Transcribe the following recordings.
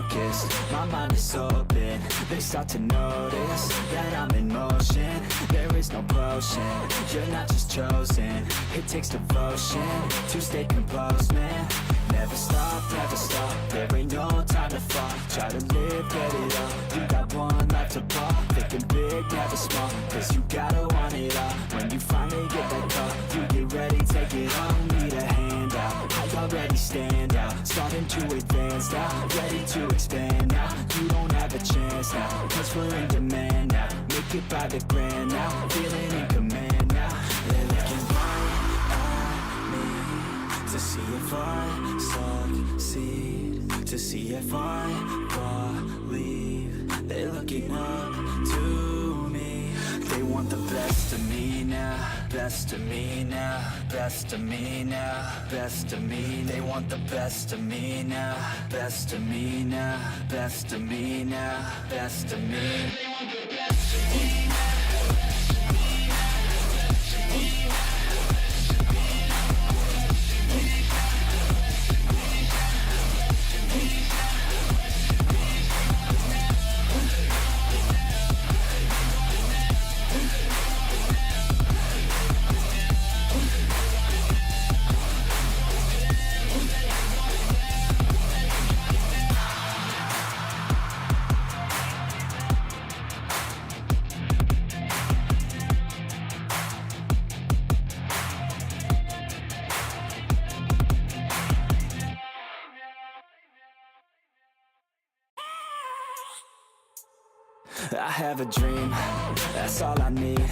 focused, my mind is open. They start to notice that I'm in motion. There is no potion, you're not just chosen. It takes devotion to stay composed, man. Never stop, there ain't no time to fall. Try to live, get it all, you got one life to ball. Thinking big, never small, cause you gotta want it all. When you finally get that call, you get ready, take it on. Need a hand out, I already stand out. Starting to advance now, ready to expand now. You don't have a chance now, cause we're in demand now. Make it by the grand now, feeling in command now. They're looking right at me to see if I succeed, to see if I believe. They're looking up to me. They want the best of me now, best of me now, best of me now, best of me. They want the best of me now, best of me now, best of me now, best of me. They want the best of me now. I have a dream, that's all I need.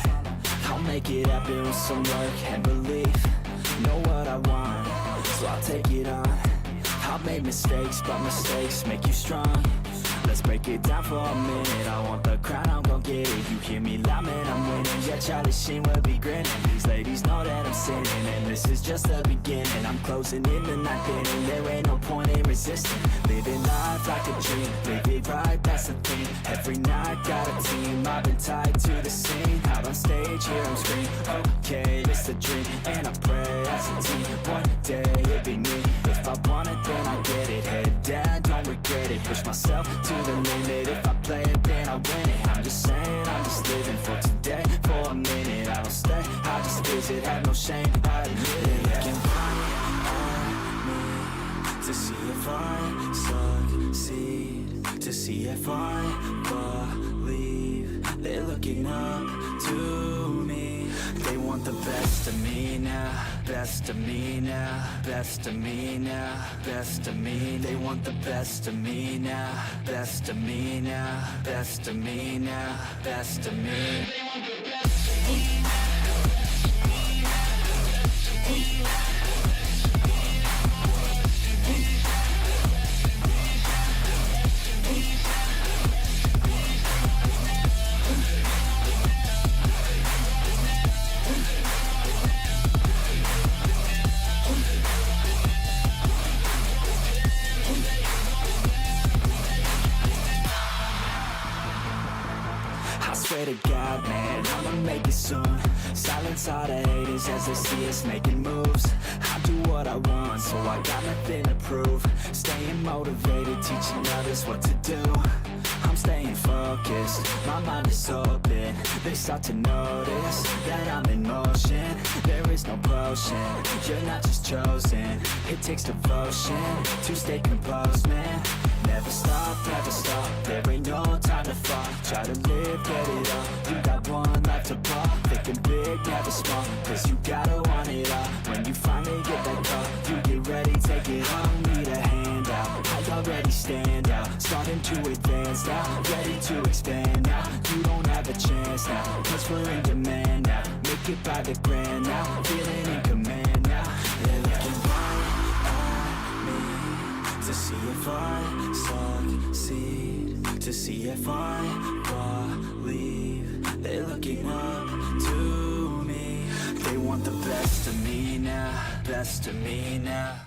I'll make it happen with some work and belief. Know what I want, so I'll take it on. I've made mistakes, but mistakes make you strong. Let's break it down for a minute. I want the crown, I'm gon' get it. You hear me loud, man, I'm winning. Yeah, Charlie Sheen will be grinning. These ladies know that I'm sinning, and this is just the beginning. I'm closing in the ninth inning. There ain't no point in resisting. Living life like a dream, live it right, that's the thing. Every night got a team, I've been tied to the scene. Out on stage, here I'm screaming. Okay, it's a dream, and I pray as a team. One day it'll be me. If I want it, then I get it. Head down, don't regret it. Push myself to the limit. If I play it, then I win it. I'm just saying, I'm just living for today. For a minute, I don't stay, I just visit. Have no shame, I admit it. Looking right at me to see if I succeed, to see if I believe. They're looking up to me. They want the best of me now, best of me now, best of me now, best of me. They want the best of me now, best of me now, best of me now, best of me. They want the best of me now. Swear to God, man, I'ma make it soon. Silence all the haters as they see us making moves. I do what I want, so I got nothing to prove. Staying motivated, teaching others what to do. I'm staying focused, my mind is open. They start to notice that I'm in motion. There is no potion, you're not just chosen. It takes devotion to stay composed, man. Never stop, there ain't no time to fall. Try to live, get it all, you got one life to ball. Thinking big, never small, cause you gotta want it all. When you finally get that call, you get ready, take it on. Need a hand out, I already stand out. Starting to advance now, ready to expand now. You don't have a chance now, cause we're in demand now. Make it by the grand now, feeling in command now. They're looking right at me to see if I succeed, to see if I believe. They're looking up to me. They want the best of me now, best of me now.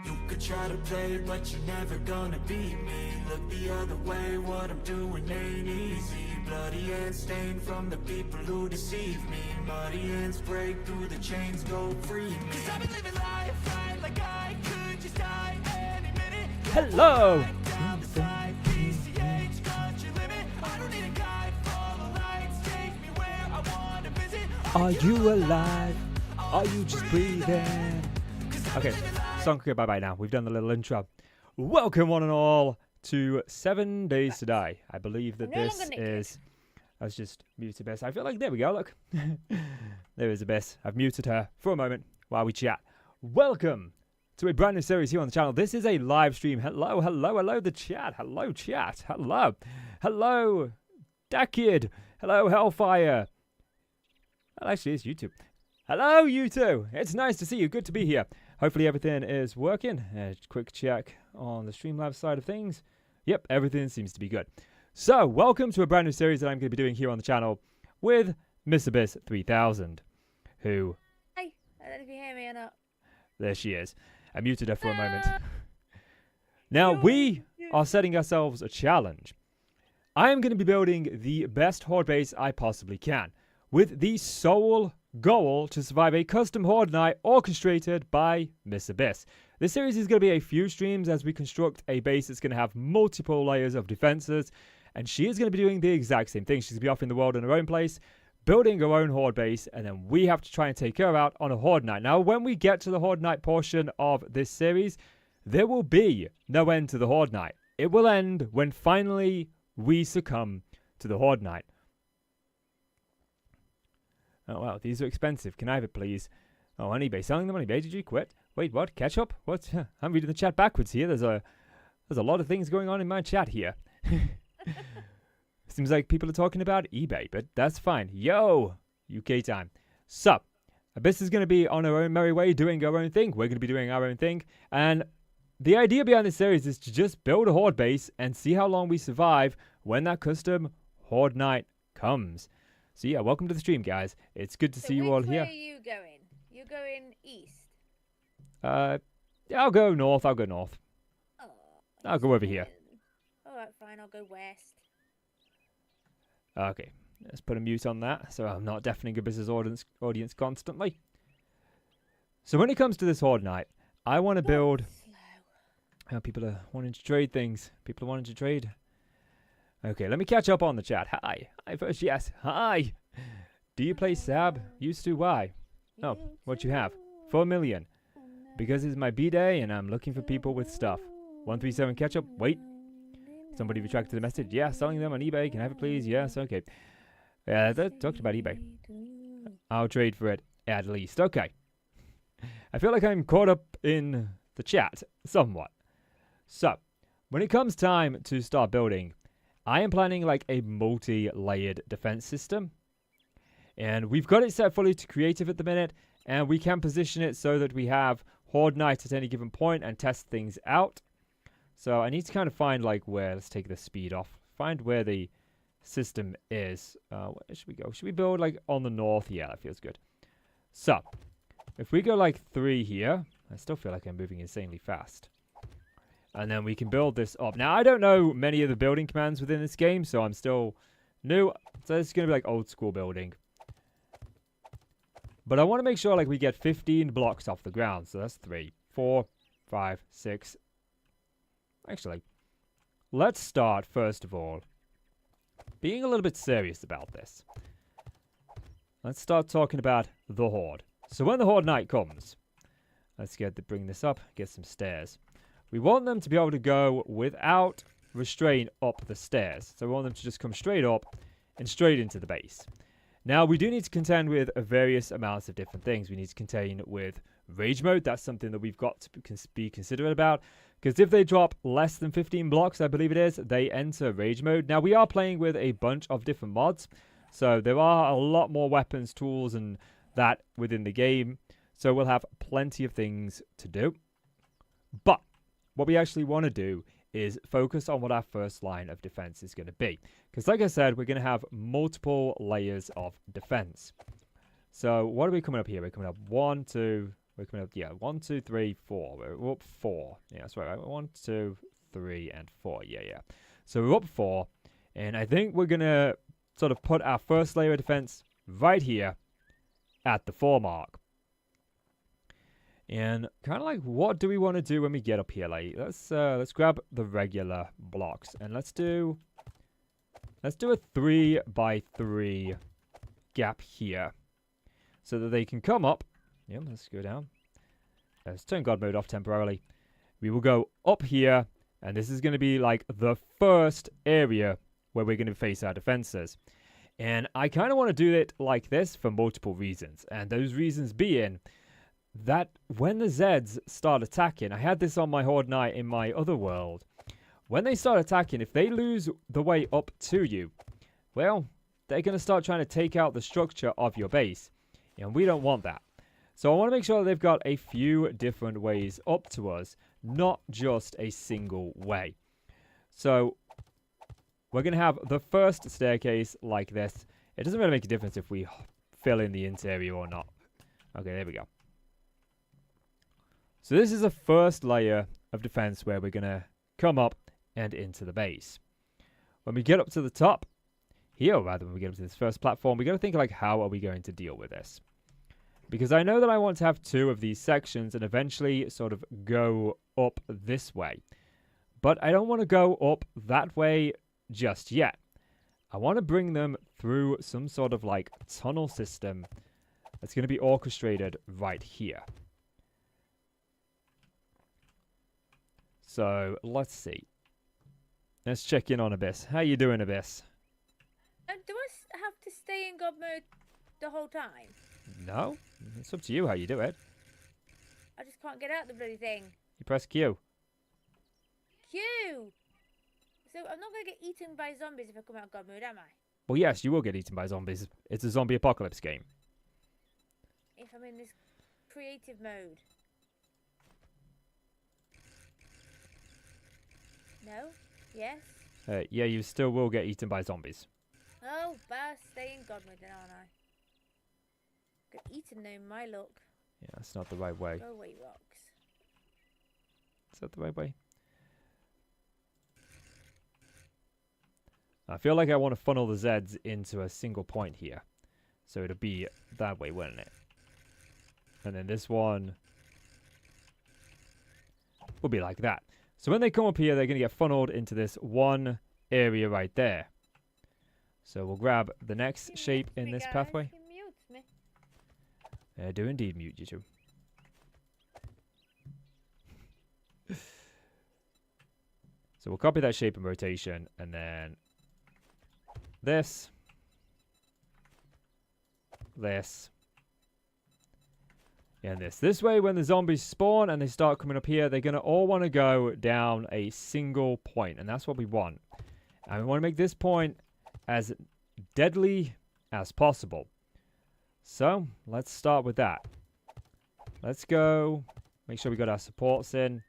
You could try to play, but you're never gonna beat me. Look the other way, what I'm doing ain't easy. bloody hands stained from the people who deceive me. Muddy hands break through the chains, go free me. 'Cause I've been living life right like I could just die any minute. Hello! Down the side, PCH, country limit. I don't need a guide, follow lights, take me where I wanna visit. Are you alive? Are you just breathing? Okay, song okay, bye-bye now. We've done the little intro. Welcome one and all to 7 Days to Die. I believe that this is... Let's just mute Abyss. I feel like, there we go, look. There is Abyss. I've muted her for a moment while we chat. Welcome to a brand new series here on the channel. This is a live stream. Hello, hello, hello, the chat. Hello, chat. Hello. Hello, Dakid. Hello, Hellfire. Well, actually, it's YouTube. Hello, you two. It's nice to see you. Good to be here. Hopefully everything is working. Quick check on the Streamlabs side of things. Yep, everything seems to be good. So, welcome to a brand new series that I'm going to be doing here on the channel with Miss Abyss 3000, who... Hi, I don't know if you hear me or not. There she is. I muted her for a moment. Now, we are setting ourselves a challenge. I am going to be building the best Horde base I possibly can, with the sole goal to survive a custom Horde night orchestrated by Miss Abyss. This series is going to be a few streams as we construct a base that's going to have multiple layers of defenses, and she is going to be doing the exact same thing. She's going to be off in the world in her own place, building her own Horde base, and then we have to try and take her out on a Horde night. Now, when we get to the Horde night portion of this series, there will be no end to the Horde night. It will end when finally we succumb to the Horde night. Oh, wow, these are expensive. Can I have it, please? Oh, on eBay. Selling them on eBay. Did you quit? Wait, what? Ketchup? What? I'm reading the chat backwards here. There's a lot of things going on in my chat here. Seems like people are talking about eBay, but that's fine. Yo! UK time. So, Abyss is going to be on her own merry way, doing her own thing. We're going to be doing our own thing. And the idea behind this series is to just build a Horde base and see how long we survive when that custom Horde night comes. So yeah, welcome to the stream, guys. It's good to see you all here. Where are you going? You're going east? I'll go north. I'll go north. Oh, I'll go over here. Alright, fine. I'll go west. Okay, let's put a mute on that so I'm not deafening Abyss's audience constantly. So when it comes to this Horde night, I want to build... people are wanting to trade things. People are wanting to trade... Okay, let me catch up on the chat. Hi. Hi first, yes. Hi. Do you play Sab? Used to, why? Oh, what you have? 4 million. Because it's my B-day and I'm looking for people with stuff. 137 ketchup. Wait. Somebody retracted the message. Yeah, selling them on eBay. Can I have it, please? Yes, okay. Yeah, that talked about eBay. I'll trade for it, at least. Okay. I feel like I'm caught up in the chat, somewhat. So, when it comes time to start building... I am planning like a multi-layered defense system. And we've got it set fully to creative at the minute. And we can position it so that we have Horde nights at any given point and test things out. So I need to kind of find like where, let's take the speed off. Find where the system is. Where should we go? Should we build like on the north? Yeah, that feels good. So, if we go like 3 here, I still feel like I'm moving insanely fast. And then we can build this up. Now, I don't know many of the building commands within this game, so I'm still new. So this is going to be like old school building. But I want to make sure like we get 15 blocks off the ground. So that's 3, 4, 5, 6. Actually, let's start, first of all, being a little bit serious about this. Let's start talking about the Horde. So when the Horde night comes, let's bring this up, get some stairs. We want them to be able to go without restraint up the stairs. So we want them to just come straight up and straight into the base. Now, we do need to contend with various amounts of different things. We need to contend with rage mode. That's something that we've got to be considerate about. Because if they drop less than 15 blocks, I believe it is, they enter rage mode. Now, we are playing with a bunch of different mods. So there are a lot more weapons, tools, and that within the game. So we'll have plenty of things to do. But what we actually want to do is focus on what our first line of defense is going to be. Because like I said, we're going to have multiple layers of defense. So what are we coming up here? We're coming up 1, 2, we're coming up, yeah, 1, 2, 3, 4. We're up 4. Yeah, that's right. 1, 2, 3, and 4. Yeah. So we're up 4. And I think we're going to sort of put our first layer of defense right here at the 4 mark. And kind of like, what do we want to do when we get up here? Like, let's grab the regular blocks and let's do a 3 by 3 gap here, so that they can come up. Yep, let's go down. Let's turn God mode off temporarily. We will go up here, and this is going to be like the first area where we're going to face our defenses. And I kind of want to do it like this for multiple reasons, and those reasons being that when the Zeds start attacking, I had this on my Horde Knight in my other world. When they start attacking, if they lose the way up to you, well, they're going to start trying to take out the structure of your base. And we don't want that. So I want to make sure that they've got a few different ways up to us, not just a single way. So we're going to have the first staircase like this. It doesn't really make a difference if we fill in the interior or not. Okay, there we go. So this is the first layer of defense where we're going to come up and into the base. When we get up to the top, here rather, when we get up to this first platform, we got to think like, how are we going to deal with this? Because I know that I want to have 2 of these sections and eventually sort of go up this way. But I don't want to go up that way just yet. I want to bring them through some sort of like tunnel system that's going to be orchestrated right here. So, let's see. Let's check in on Abyss. How you doing, Abyss? Do I have to stay in God mode the whole time? No. It's up to you how you do it. I just can't get out the bloody thing. You press Q. Q! So I'm not going to get eaten by zombies if I come out of God mode, am I? Well, yes, you will get eaten by zombies. It's a zombie apocalypse game. If I'm in this creative mode. No? Yes? Yeah, you still will get eaten by zombies. Oh, best stay in God mode then, aren't I? Get eaten though, my luck. Yeah, that's not the right way. Go away, rocks. Is that the right way? I feel like I want to funnel the Zeds into a single point here. So it'll be that way, wouldn't it? And then this one will be like that. So when they come up here, they're going to get funneled into this one area right there. So we'll grab the next shape in this pathway. You mute me. I do indeed mute you two. So we'll copy that shape and rotation, and then this, and this. This way, when the zombies spawn and they start coming up here, they're going to all want to go down a single point, and that's what we want. And we want to make this point as deadly as possible. So, let's start with that. Let's go. Make sure we got our supports in.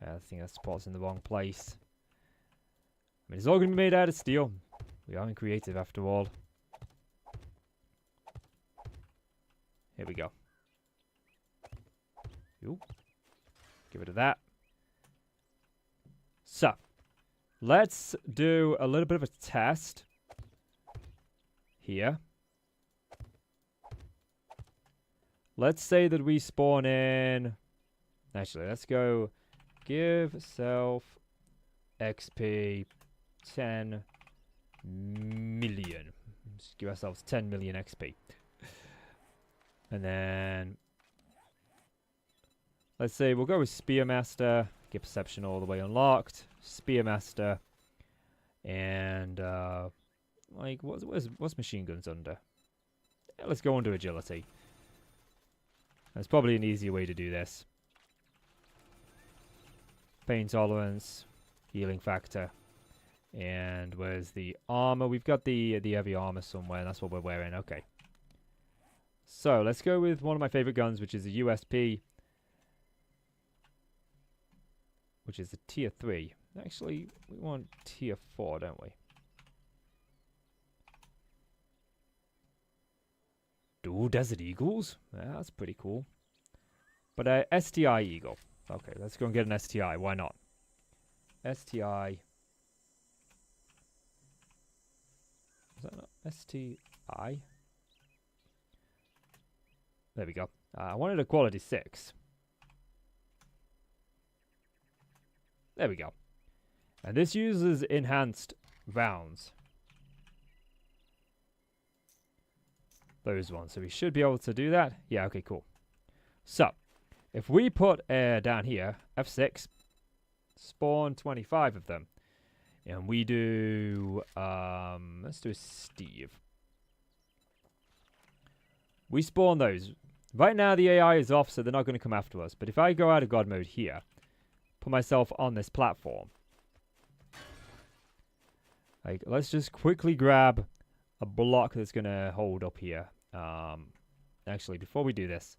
I think that support's in the wrong place. I mean, it's all going to be made out of steel. We are in creative after all. Here we go. Ooh. Give it a that. So, let's do a little bit of a test here. Let's say that we spawn in... Actually, let's go give self XP 10 million. Just give ourselves 10 million XP. And then... Let's say we'll go with Spearmaster. Get Perception all the way unlocked. Spearmaster. And, like, what's Machine Guns under? Yeah, let's go under Agility. That's probably an easier way to do this. Pain Tolerance. Healing Factor. And where's the armor? We've got the heavy armor somewhere. That's what we're wearing. Okay. So, let's go with one of my favorite guns, which is a USP. Which is a tier 3. Actually, we want tier 4, don't we? Dual Desert Eagles? Yeah, that's pretty cool. But STI Eagle. Okay, let's go and get an STI. Why not? STI Is that not STI? There we go. I wanted a quality 6. There we go. And this uses enhanced rounds. Those ones. So we should be able to do that. Yeah, okay, cool. So, if we put down here, F6, spawn 25 of them. And we do, let's do a Steve. We spawn those. Right now the AI is off, so they're not going to come after us. But if I go out of God mode here, put myself on this platform. Like, let's just quickly grab a block that's going to hold up here. Actually, before we do this,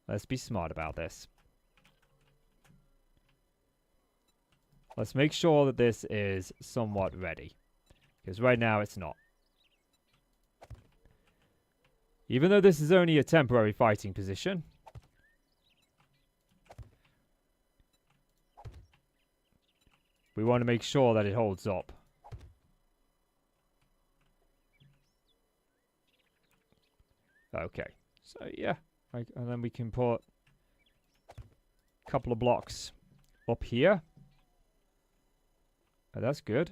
let's be smart about this. Let's make sure that this is somewhat ready. Because right now it's not. Even though this is only a temporary fighting position. We want to make sure that it holds up. Okay. So yeah. And then we can put a couple of blocks up here. Oh, that's good.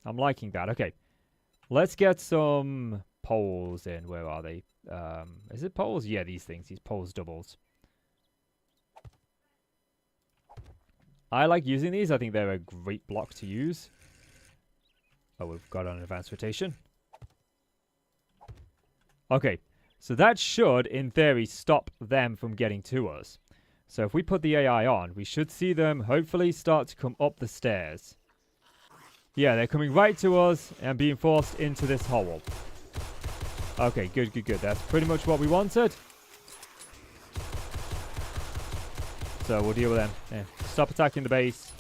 I'm liking that. Okay. Let's get some poles in. Where are they? Is it poles? Yeah, these things. These poles doubles. I like using these. I think they're a great block to use. Oh, we've got an advanced rotation. Okay. So that should, in theory, stop them from getting to us. So if we put the AI on, we should see them hopefully start to come up the stairs. Yeah, they're coming right to us and being forced into this hole. Okay, good, good, good. That's pretty much what we wanted. So we'll deal with them. Yeah. Stop attacking the base.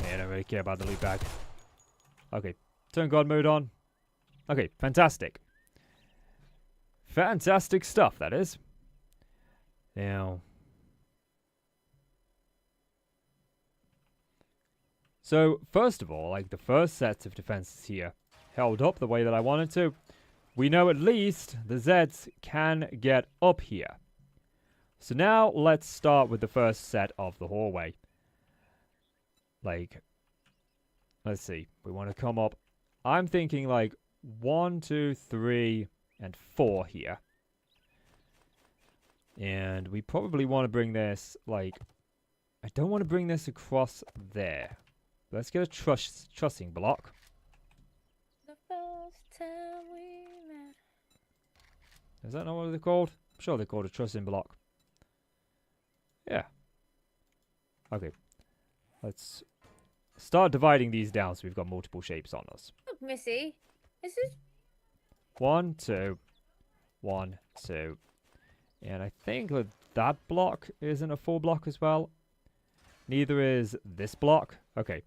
Yeah, I don't really care about the loot bag. Okay, turn God mode on. Okay, fantastic. Fantastic stuff, that is. Now, so first of all, like the first sets of defenses here held up the way that I wanted to. We know at least the Zeds can get up here. So now let's start with the first set of the hallway. Like, let's see. We want to come up. I'm thinking like 1, 2, 3, and 4 here. And we probably want to bring this, like, I don't want to bring this across there. Let's get a trussing block. The first time we met. Is that not what they're called? I'm sure they're called a trussing block. Yeah. Okay. Let's start dividing these down so we've got multiple shapes on us. Look, Missy. This is... 1, 2. 1, 2. And I think that that block isn't a full block as well. Neither is this block. Okay.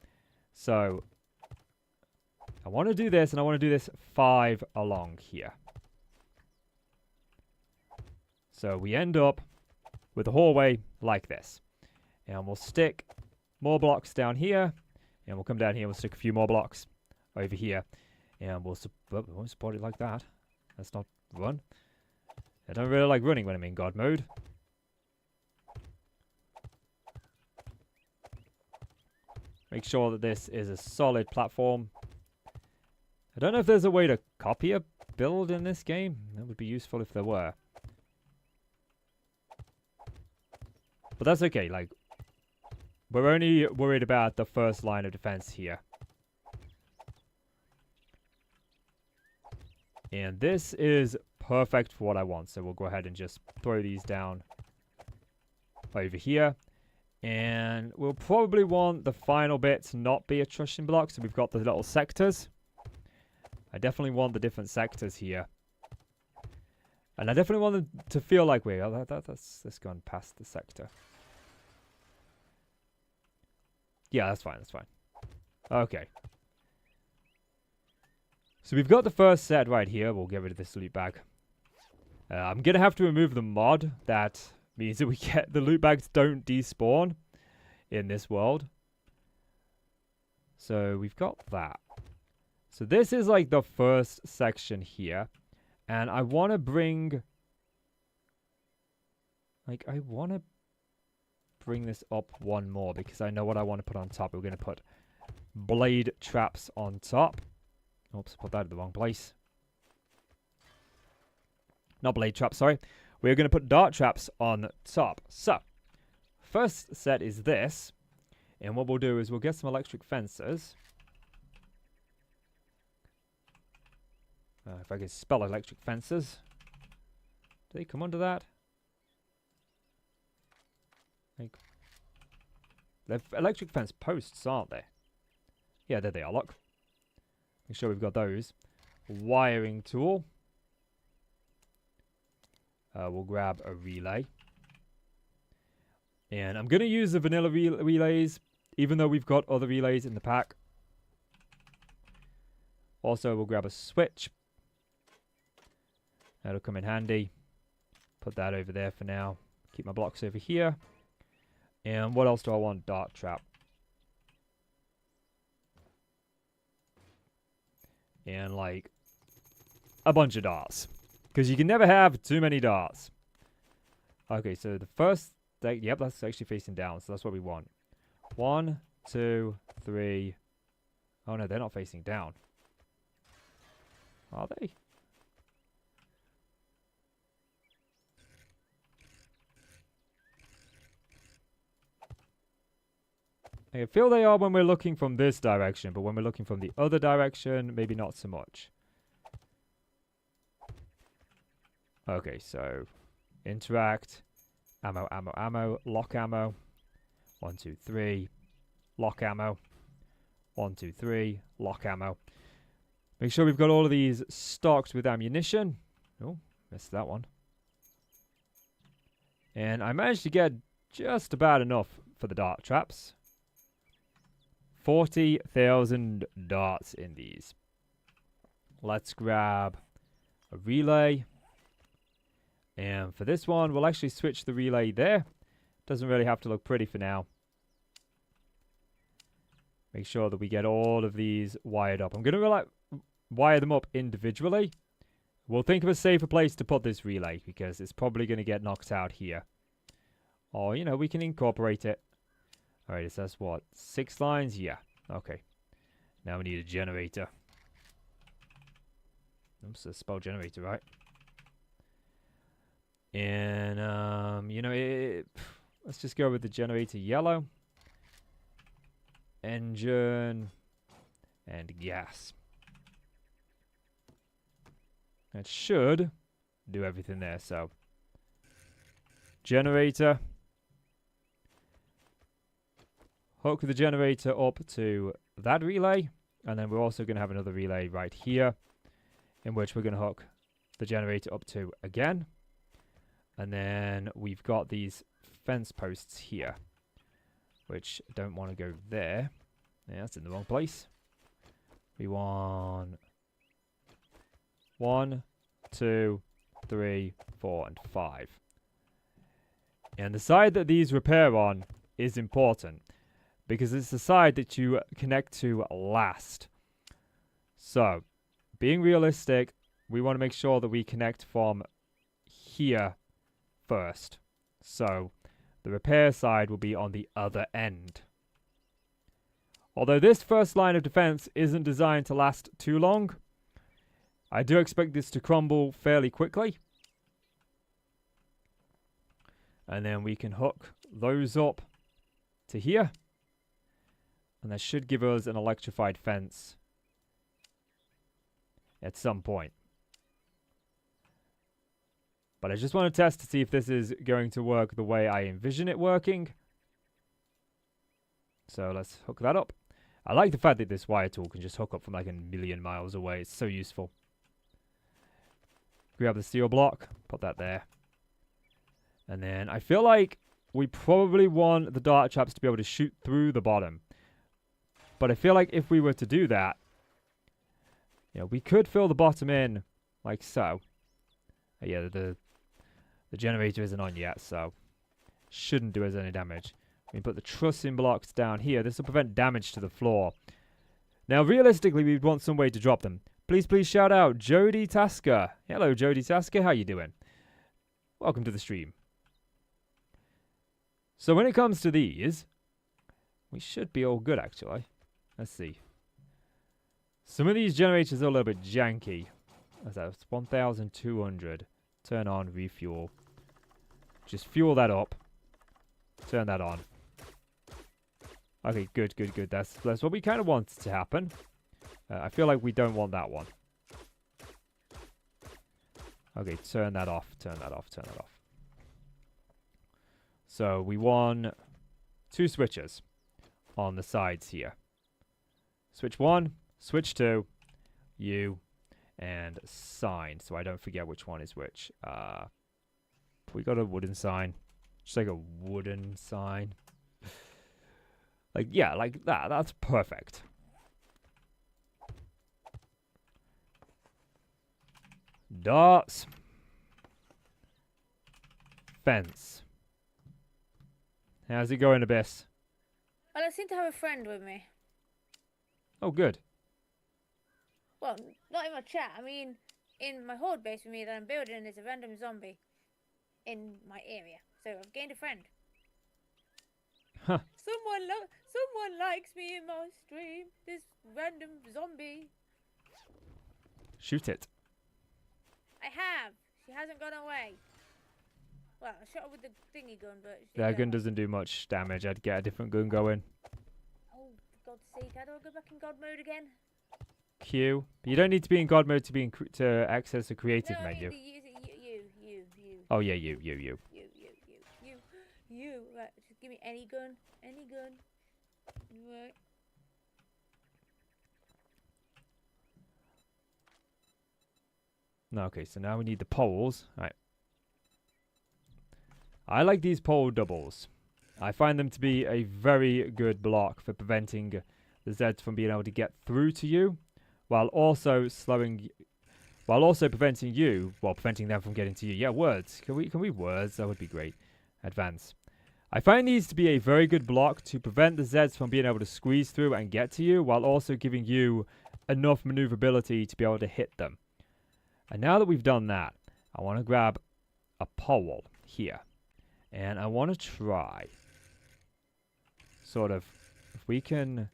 So, I want to do this, and I want to do this 5 along here. So, we end up with a hallway like this. And we'll stick more blocks down here. And we'll come down here and we'll stick a few more blocks over here. And we won't support it like that. Let's not run. I don't really like running when I'm in God mode. Make sure that this is a solid platform. I don't know if there's a way to copy a build in this game. That would be useful if there were. But that's okay, like, we're only worried about the first line of defense here. And this is perfect for what I want. So we'll go ahead and just throw these down over here. And we'll probably want the final bit to not be a trussing block. So we've got the little sectors. I definitely want the different sectors here. And I definitely want them to feel like we're... Oh, that's gone past the sector. Yeah, that's fine, that's fine. Okay. So we've got the first set right here. We'll get rid of this loot bag. I'm going to have to remove the mod. That means that we get the loot bags don't despawn. in this world. So we've got that. So this is like the first section here. And I want to bring... Like, I want to bring this up one more because I know what I want to put on top. We're going to put blade traps on top. Oops, put that in the wrong place. Not blade traps, sorry. We're going to put dart traps on top. So, first set is this. And what we'll do is we'll get some electric fences. If I can spell electric fences. Do they come under that? Like, they're electric fence posts, aren't they? Yeah, there they are, look. Make sure we've got those. Wiring tool. We'll grab a relay. And I'm going to use the vanilla relays, even though we've got other relays in the pack. Also, we'll grab a switch. That'll come in handy. Put that over there for now. Keep my blocks over here. And what else do I want? Dart trap. And like a bunch of darts. Because you can never have too many darts. Okay, so the first... Yep, that's actually facing down, so that's what we want. 1, 2, 3. Oh no, they're not facing down. Are they? I feel they are when we're looking from this direction, but when we're looking from the other direction, maybe not so much. Okay, so interact. Ammo, ammo, ammo. Lock ammo. 1, 2, 3. Lock ammo. 1, 2, 3. Lock ammo. Make sure we've got all of these stocked with ammunition. Oh, missed that one. And I managed to get just about enough for the dart traps. 40,000 darts in these. Let's grab a relay. And for this one, we'll actually switch the relay there. Doesn't really have to look pretty for now. Make sure that we get all of these wired up. I'm going to wire them up individually. We'll think of a safer place to put this relay because it's probably going to get knocked out here. Or, you know, we can incorporate it. Alright, it says what? 6 lines? Yeah. Okay. Now we need a generator. Oops, a spell generator, right? And, you know, let's just go with the generator yellow. Engine. And gas. That should do everything there, so. Generator. Hook the generator up to that relay. And then we're also going to have another relay right here. In which we're going to hook the generator up to again. And then we've got these fence posts here. Which don't want to go there. Yeah, that's in the wrong place. We want 1, 2, 3, 4, and 5. And the side that these repair on is important. Because it's the side that you connect to last. So, being realistic, we want to make sure that we connect from here first. So, the repair side will be on the other end. Although this first line of defense isn't designed to last too long, I do expect this to crumble fairly quickly. And then we can hook those up to here. And that should give us an electrified fence at some point. But I just want to test to see if this is going to work the way I envision it working. So let's hook that up. I like the fact that this wire tool can just hook up from like a million miles away. It's so useful. Grab the steel block, put that there. And then I feel like we probably want the dart traps to be able to shoot through the bottom. But I feel like if we were to do that, you know, we could fill the bottom in like so. Yeah, the generator isn't on yet, so shouldn't do us any damage. We put the trussing blocks down here. This will prevent damage to the floor. Now, realistically, we'd want some way to drop them. Please shout out Jody Tasker. Hello, Jody Tasker. How you doing? Welcome to the stream. So when it comes to these, we should be all good, actually. Let's see. Some of these generators are a little bit janky. That's 1,200. Turn on, refuel. Just fuel that up. Turn that on. Okay, good. That's what we kind of want to happen. I feel like we don't want that one. Okay, turn that off. So we want 2 switches on the sides here. Switch 1, switch 2, U, and sign. So I don't forget which one is which. We got a wooden sign. Just like a wooden sign. Like, yeah, like that. That's perfect. Darts. Fence. How's it going, Abyss? Well, I seem to have a friend with me. Oh, good. Well, not in my chat. I mean, in my horde base with me that I'm building, there's a random zombie in my area. So I've gained a friend. Huh. Someone likes me in my stream. This random zombie. Shoot it. I have. She hasn't gone away. Well, I shot her with the thingy gun, but That gun doesn't do much damage. I'd get a different gun going. Oh, for God's sake! How do I go back in God mode again? Q. But you don't need to be in God mode to be in to access the creative No, menu. You. Oh yeah, you. You. Right, just give me any gun. Right. No, okay, so now we need the poles. Right. I like these pole doubles. I find them to be a very good block for preventing the Zeds from being able to get through to you, while also preventing them from getting to you. Yeah, words. Can we words? That would be great. Advance. I find these to be a very good block to prevent the Zeds from being able to squeeze through and get to you, while also giving you enough maneuverability to be able to hit them. And now that we've done that, I want to grab a pole here. And I want to try, sort of, if we can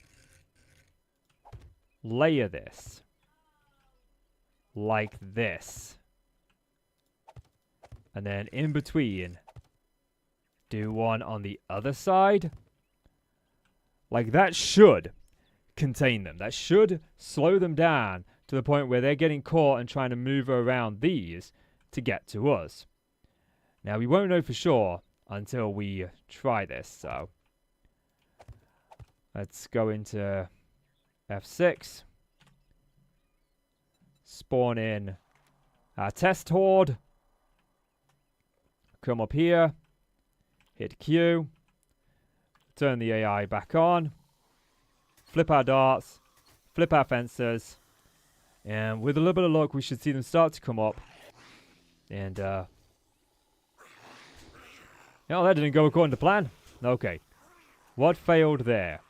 layer this like this. And then in between, do one on the other side. Like that should contain them. That should slow them down to the point where they're getting caught and trying to move around these to get to us. Now, we won't know for sure until we try this, so let's go into F6. Spawn in our test horde. Come up here. Hit Q. Turn the AI back on. Flip our darts. Flip our fences. And with a little bit of luck, we should see them start to come up. And, no, that didn't go according to plan. Okay. What failed there?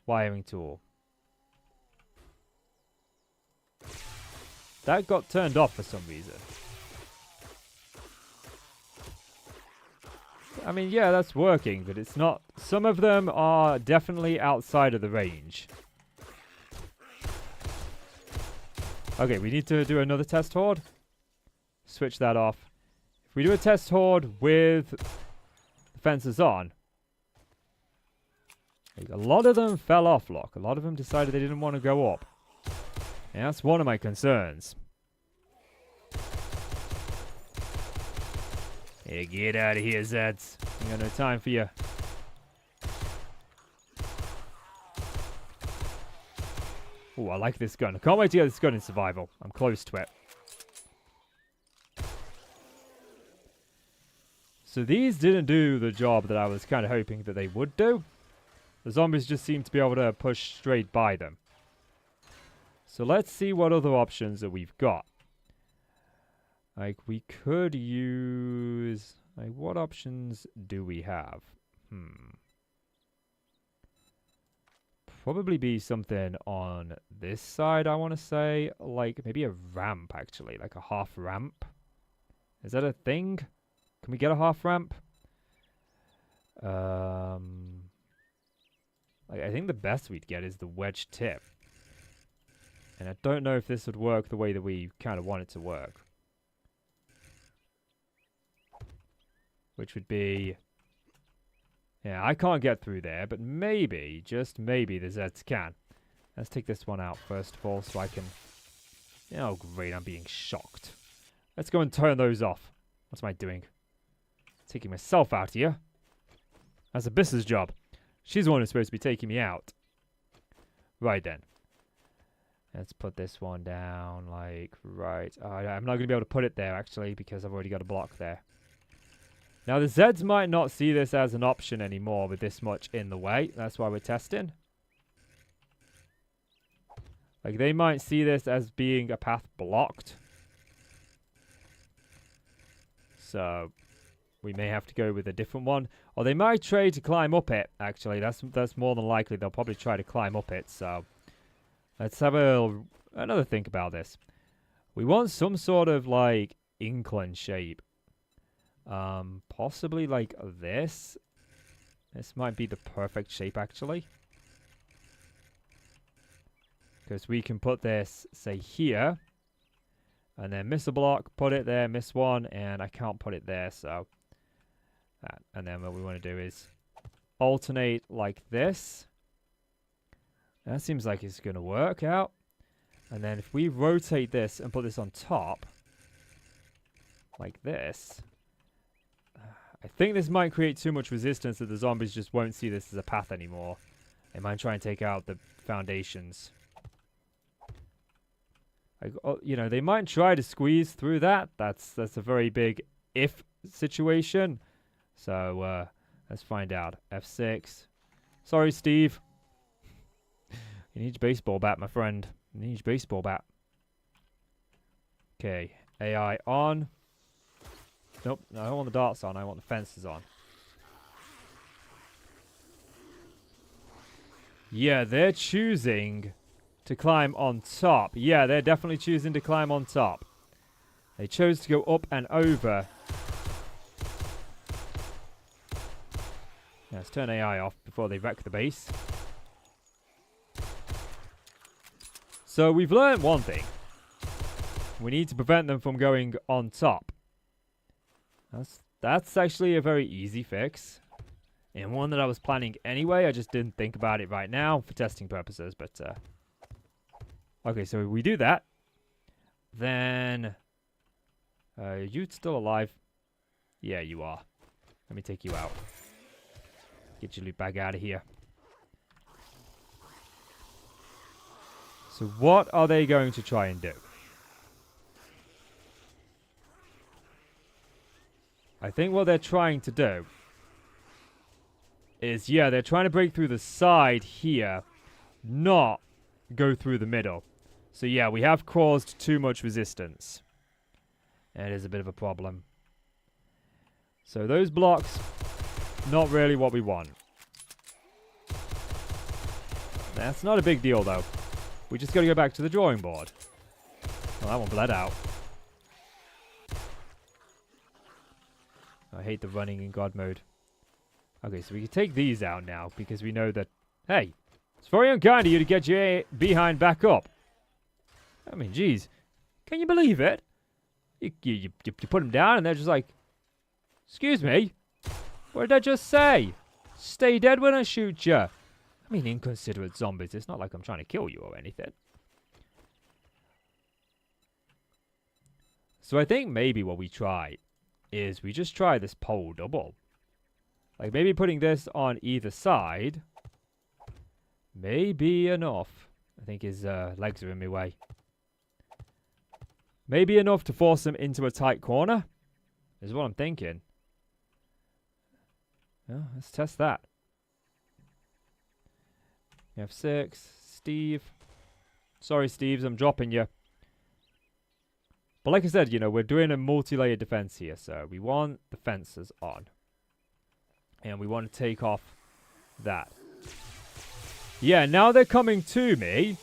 Wiring tool. That got turned off for some reason. I mean, yeah, that's working, but it's not. Some of them are definitely outside of the range. Okay, we need to do another test horde. Switch that off. If we do a test horde with the fences on, a lot of them fell off, look. A lot of them decided they didn't want to go up. And that's one of my concerns. Hey, get out of here, Zeds. I got no time for you. Oh, I like this gun. I can't wait to get this gun in survival. I'm close to it. So these didn't do the job that I was kind of hoping that they would do. The zombies just seem to be able to push straight by them. So let's see what other options that we've got. Like, we could use... Like, what options do we have? probably be something on this side, I want to say. Like, maybe a ramp, actually. Like a half ramp. Is that a thing? Can we get a half ramp? Like, I think the best we'd get is the wedge tip. And I don't know if this would work the way that we kind of want it to work. Which would be... Yeah, I can't get through there, but maybe, just maybe, the Zeds can. Let's take this one out first of all, so I can... Oh, great, I'm being shocked. Let's go and turn those off. What am I doing? Taking myself out here. That's Abyss's job. She's the one who's supposed to be taking me out. Right then. Let's put this one down, like, right. I'm not going to be able to put it there, actually, because I've already got a block there. Now, the Zeds might not see this as an option anymore with this much in the way. That's why we're testing. Like, they might see this as being a path blocked. So, we may have to go with a different one. Or they might try to climb up it, actually. That's more than likely. They'll probably try to climb up it, so... Let's have another think about this. We want some sort of, like, incline shape. Possibly like this. This might be the perfect shape, actually. Because we can put this, say, here. And then miss a block, put it there, miss one, and I can't put it there, so... And then what we want to do is alternate like this. That seems like it's going to work out. And then if we rotate this and put this on top, like this... I think this might create too much resistance that the zombies just won't see this as a path anymore. They might try and take out the foundations. Like, you know, they might try to squeeze through that. That's a very big if situation. So, let's find out. F6. Sorry, Steve. You need your baseball bat, my friend. You need your baseball bat. Okay, AI on. Nope, no, I don't want the darts on, I want the fences on. Yeah, they're choosing to climb on top. Yeah, they're definitely choosing to climb on top. They chose to go up and over. Yeah, let's turn AI off before they wreck the base. So we've learned one thing. We need to prevent them from going on top. That's actually a very easy fix. And one that I was planning anyway. I just didn't think about it right now for testing purposes. But, okay, so we do that. Then... are you still alive? Yeah, you are. Let me take you out. Get your loot bag out of here. So what are they going to try and do? I think what they're trying to do is, yeah, they're trying to break through the side here, not go through the middle. So yeah, we have caused too much resistance. And it is a bit of a problem. So those blocks, not really what we want. That's not a big deal, though. We just got to go back to the drawing board. Well, that one bled out. I hate the running in God mode. Okay, so we can take these out now because we know that... Hey, it's very unkind of you to get your behind back up. I mean, geez. Can you believe it? You put them down and they're just like... Excuse me? What did I just say? Stay dead when I shoot you. I mean, inconsiderate zombies. It's not like I'm trying to kill you or anything. So I think maybe what we try is we just try this pole double. Like maybe putting this on either side may be enough. I think his legs are in my way. Maybe enough to force him into a tight corner is what I'm thinking. Yeah, let's test that. F6, Steve. Sorry, Steves, I'm dropping you. But like I said, you know, we're doing a multi-layered defense here, so we want the fences on. And we want to take off that. Yeah, now they're coming to me.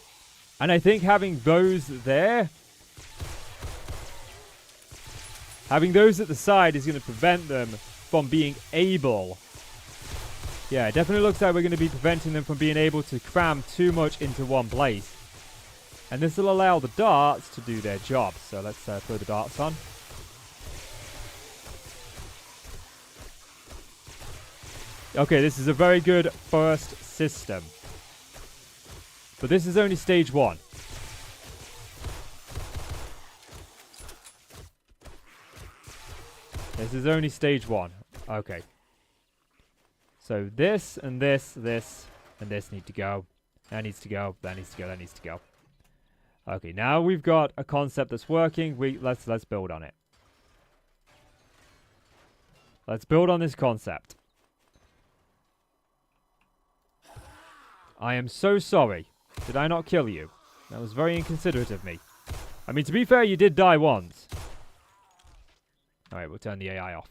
And I think having those there, having those at the side is going to prevent them from being able. Yeah, it definitely looks like we're going to be preventing them from being able to cram too much into one place. And this will allow the darts to do their job. So let's throw the darts on. Okay, this is a very good first system. But this is only stage 1. This is only stage 1. Okay. So this and this, this, and this need to go. That needs to go. That needs to go. That needs to go. Okay, now we've got a concept that's working. Let's build on it. Let's build on this concept. I am so sorry. Did I not kill you? That was very inconsiderate of me. I mean, to be fair, you did die once. Alright, we'll turn the AI off.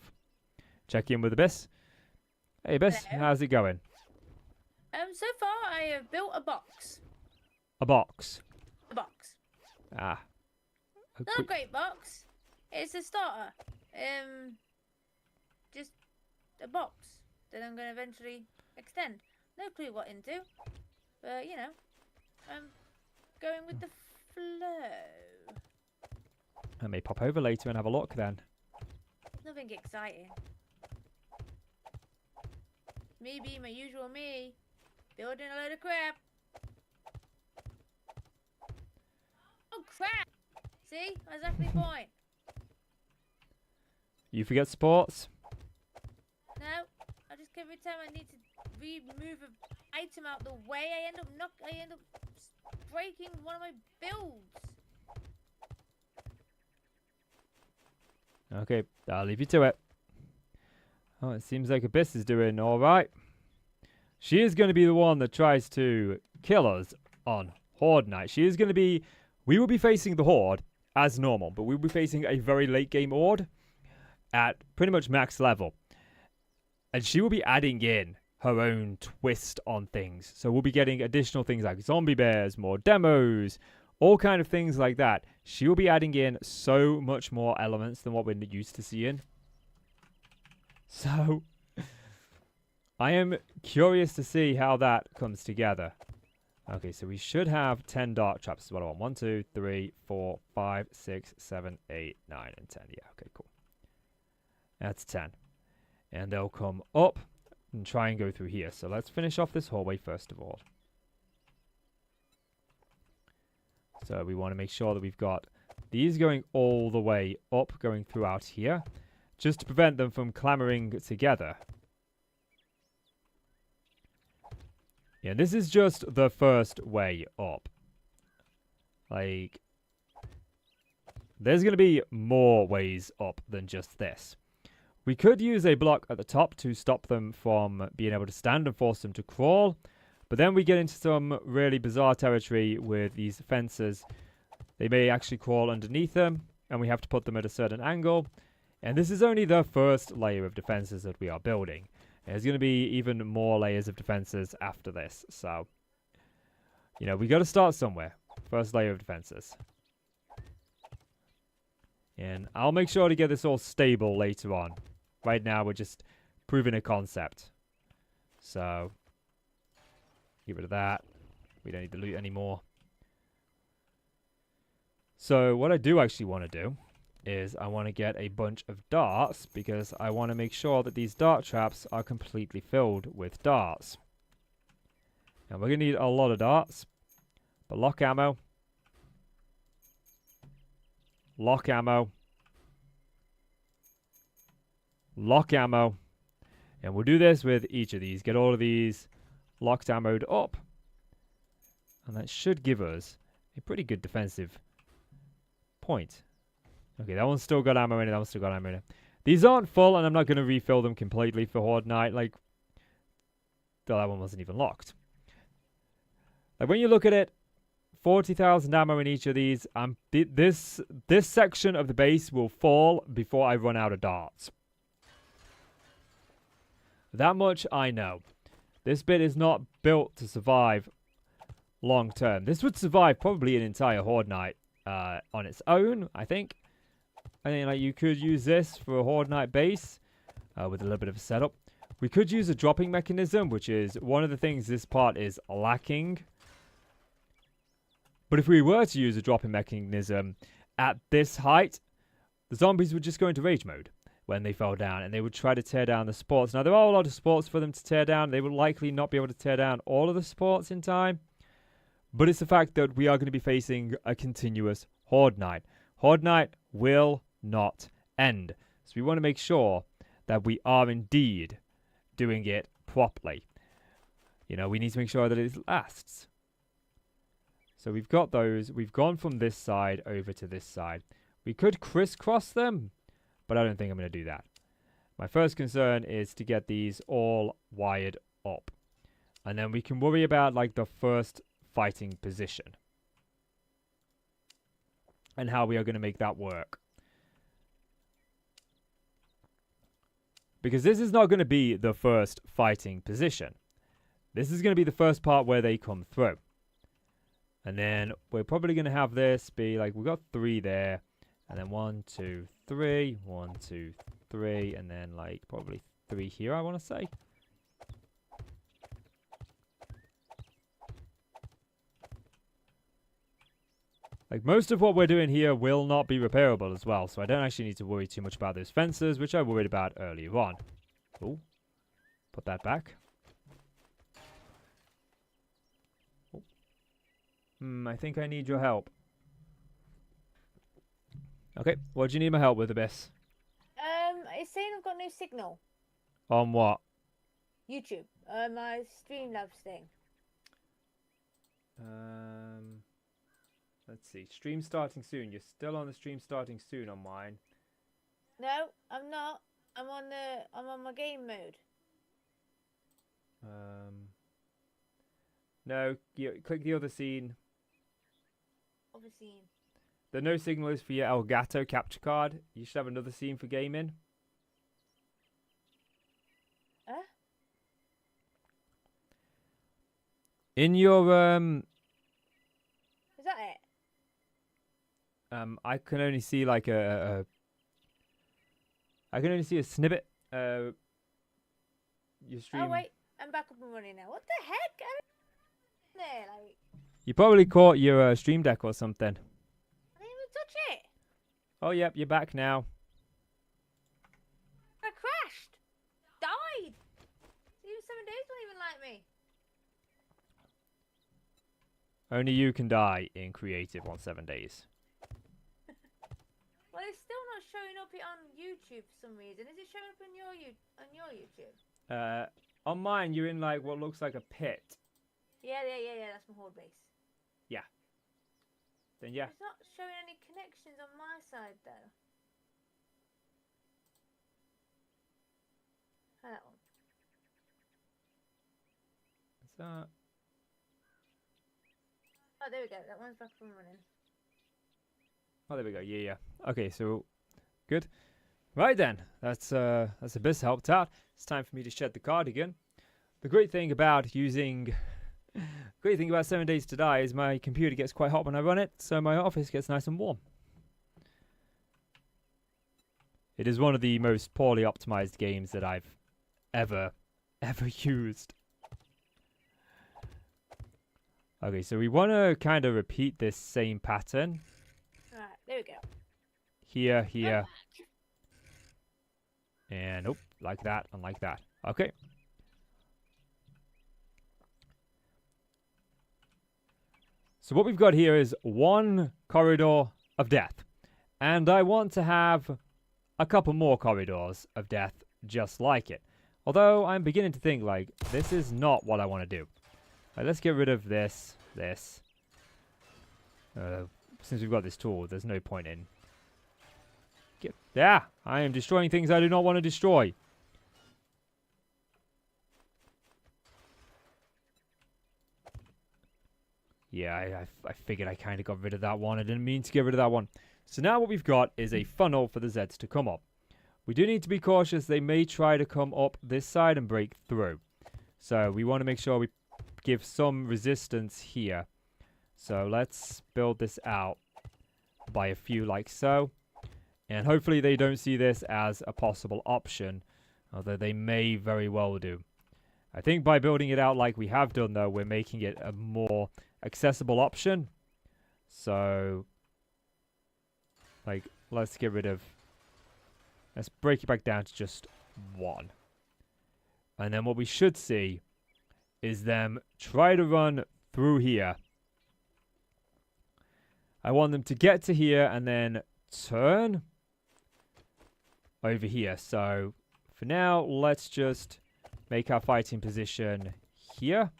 Check in with Abyss. Hey, Abyss, Hello. how's it going? So far I have built a box. A box. A box. Ah. Not a great box. It's a starter. Just a box that I'm going to eventually extend. No clue what into. But, you know, I'm going with the flow. I may pop over later and have a look then. Nothing exciting. Me being my usual me. Building a load of crap. Oh, crap! See? That's exactly the point. You forget sports? No. I just every time I need to remove an item out the way, I end up breaking one of my builds. Okay, I'll leave you to it. Oh, it seems like Abyss is doing alright. She is going to be the one that tries to kill us on Horde night. She is going to be... We will be facing the Horde as normal, but we will be facing a very late game Horde at pretty much max level. And she will be adding in her own twist on things. So we'll be getting additional things like zombie bears, more demos, all kind of things like that. She will be adding in so much more elements than what we're used to seeing. So, I am curious to see how that comes together. Okay, so we should have 10 dart traps is what I want. 1, 2, 3, 4, 5, 6, 7, 8, 9, and 10. Yeah, okay, cool. That's 10. And they'll come up and try and go through here. So let's finish off this hallway first of all. So we want to make sure that we've got these going all the way up, going throughout here, just to prevent them from clamoring together. Yeah, this is just the first way up. Like, there's going to be more ways up than just this. We could use a block at the top to stop them from being able to stand and force them to crawl. But then we get into some really bizarre territory with these fences. They may actually crawl underneath them, and we have to put them at a certain angle. And this is only the first layer of defenses that we are building. There's going to be even more layers of defenses after this. So, you know, we got to start somewhere. First layer of defenses. And I'll make sure to get this all stable later on. Right now, we're just proving a concept. So, get rid of that. We don't need the loot anymore. So, what I do actually want to do is I want to get a bunch of darts because I want to make sure that these dart traps are completely filled with darts. Now, we're going to need a lot of darts. But lock ammo. Lock ammo. Lock ammo. And we'll do this with each of these. Get all of these locked ammoed up. And that should give us a pretty good defensive point. Okay, that one's still got ammo in it. That one's still got ammo in it. These aren't full, and I'm not going to refill them completely for Horde Night. Like, that one wasn't even locked. Like, when you look at it, 40,000 ammo in each of these. This section of the base will fall before I run out of darts. That much I know. This bit is not built to survive long term. This would survive probably an entire Horde night on its own, I think. I think like you could use this for a Horde night base with a little bit of a setup. We could use a dropping mechanism, which is one of the things this part is lacking. But if we were to use a dropping mechanism at this height, the zombies would just go into rage mode when they fell down, and they would try to tear down the supports. Now, there are a lot of supports for them to tear down. They will likely not be able to tear down all of the supports in time. But it's the fact that we are going to be facing a continuous Horde night. Horde night will not end. So we want to make sure that we are indeed doing it properly. You know, we need to make sure that it lasts. So we've got those. We've gone from this side over to this side. We could crisscross them, but I don't think I'm going to do that. My first concern is to get these all wired up. And then we can worry about like the first fighting position. And how we are going to make that work. Because this is not going to be the first fighting position. This is going to be the first part where they come through. And then we're probably going to have this be like, we've got 3 there. And then 1, 2, 3. 1, 2, 3. And then like probably 3 here, I want to say. Like most of what we're doing here will not be repairable as well. So I don't actually need to worry too much about those fences, which I worried about earlier on. Oh, put that back. I think I need your help. Okay, what do you need my help with, Abyss? It's saying I've got no signal. On what? YouTube. My Streamlabs thing. Let's see. Stream starting soon. You're still on the stream starting soon on mine. No, I'm not. I'm on my game mode. No, you click the other scene. Other scene. The no signal is for your Elgato capture card. You should have another scene for gaming. Huh? In your Is that it? I can only see like I can only see a snippet. Your stream. Oh wait, I'm back up and running now. What the heck? There, like. You probably caught your stream deck or something. I didn't even touch it. Oh yep, you're back now. I crashed. Died. Even 7 days don't even like me. Only you can die in creative on 7 days. Well, it's still not showing up on YouTube for some reason. Is it showing up on your YouTube? On mine, you're in like what looks like a pit. Yeah. That's my Horde base. Yeah. Then yeah. It's not showing any connections on my side though. Try that one. What's that? Oh, there we go. That one's back up and running. Oh, there we go. Yeah. Okay, so good. Right then, that's Abyss helped out. It's time for me to shed the cardigan. The great thing about 7 days to die is my computer gets quite hot when I run it, so my office gets nice and warm. It is one of the most poorly optimized games that I've ever used. Okay, so we want to kind of repeat this same pattern. Alright, there we go. Here. And nope, like that and like that. Okay. So what we've got here is one corridor of death. And I want to have a couple more corridors of death just like it. Although I'm beginning to think like this is not what I want to do. Like, let's get rid of this. Since we've got this tool, there's no point in. I am destroying things I do not want to destroy. Yeah, I figured I kind of got rid of that one. I didn't mean to get rid of that one. So now what we've got is a funnel for the Zeds to come up. We do need to be cautious. They may try to come up this side and break through. So we want to make sure we give some resistance here. So let's build this out by a few like so. And hopefully they don't see this as a possible option, although they may very well do. I think by building it out like we have done, though, we're making it a more accessible option. So, like, let's get rid of... Let's break it back down to just 1. And then what we should see is them try to run through here. I want them to get to here and then turn over here. So, for now, let's just make our fighting position here.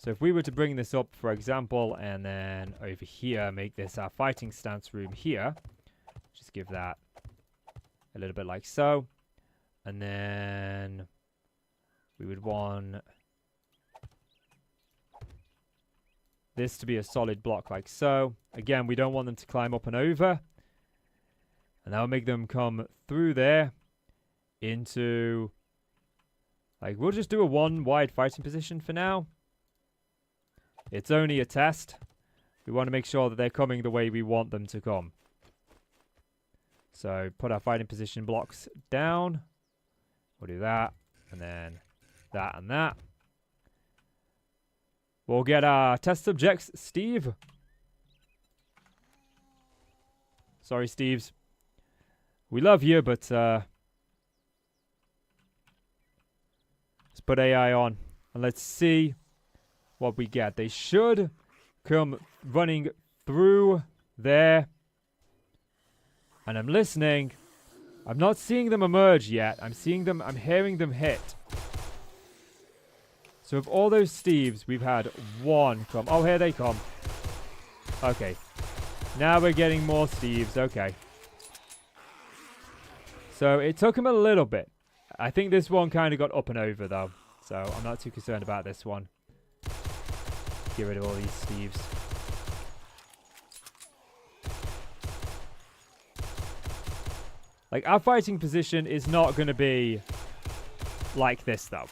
So if we were to bring this up, for example, and then over here, make this our fighting stance room here. Just give that a little bit like so. And then we would want this to be a solid block like so. Again, we don't want them to climb up and over. And that will make them come through there into... Like, we'll just do a 1 wide fighting position for now. It's only a test. We want to make sure that they're coming the way we want them to come. So, put our fighting position blocks down. We'll do that. And then that and that. We'll get our test subjects, Steve. Sorry, Steves. We love you, but let's put AI on. And let's see what we get. They should come running through there. And I'm listening. I'm not seeing them emerge yet. I'm hearing them hit. So of all those Steves, we've had 1 come. Oh, here they come. Okay. Now we're getting more Steves. Okay. So it took him a little bit. I think this one kind of got up and over, though. So I'm not too concerned about this one. Get rid of all these Steves. Like, our fighting position is not going to be like this, though.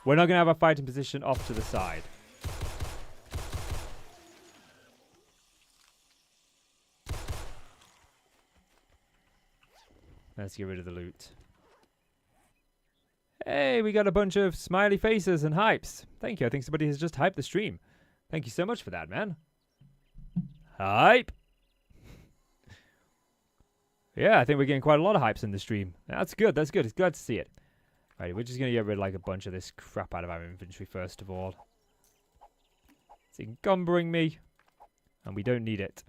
We're not going to have our fighting position off to the side. Let's get rid of the loot. Hey, we got a bunch of smiley faces and hypes. Thank you. I think somebody has just hyped the stream. Thank you so much for that, man. Hype! Yeah, I think we're getting quite a lot of hypes in the stream. That's good. That's good. It's glad to see it. Alright, we're just going to get rid of like a bunch of this crap out of our inventory first of all. It's encumbering me. And we don't need it.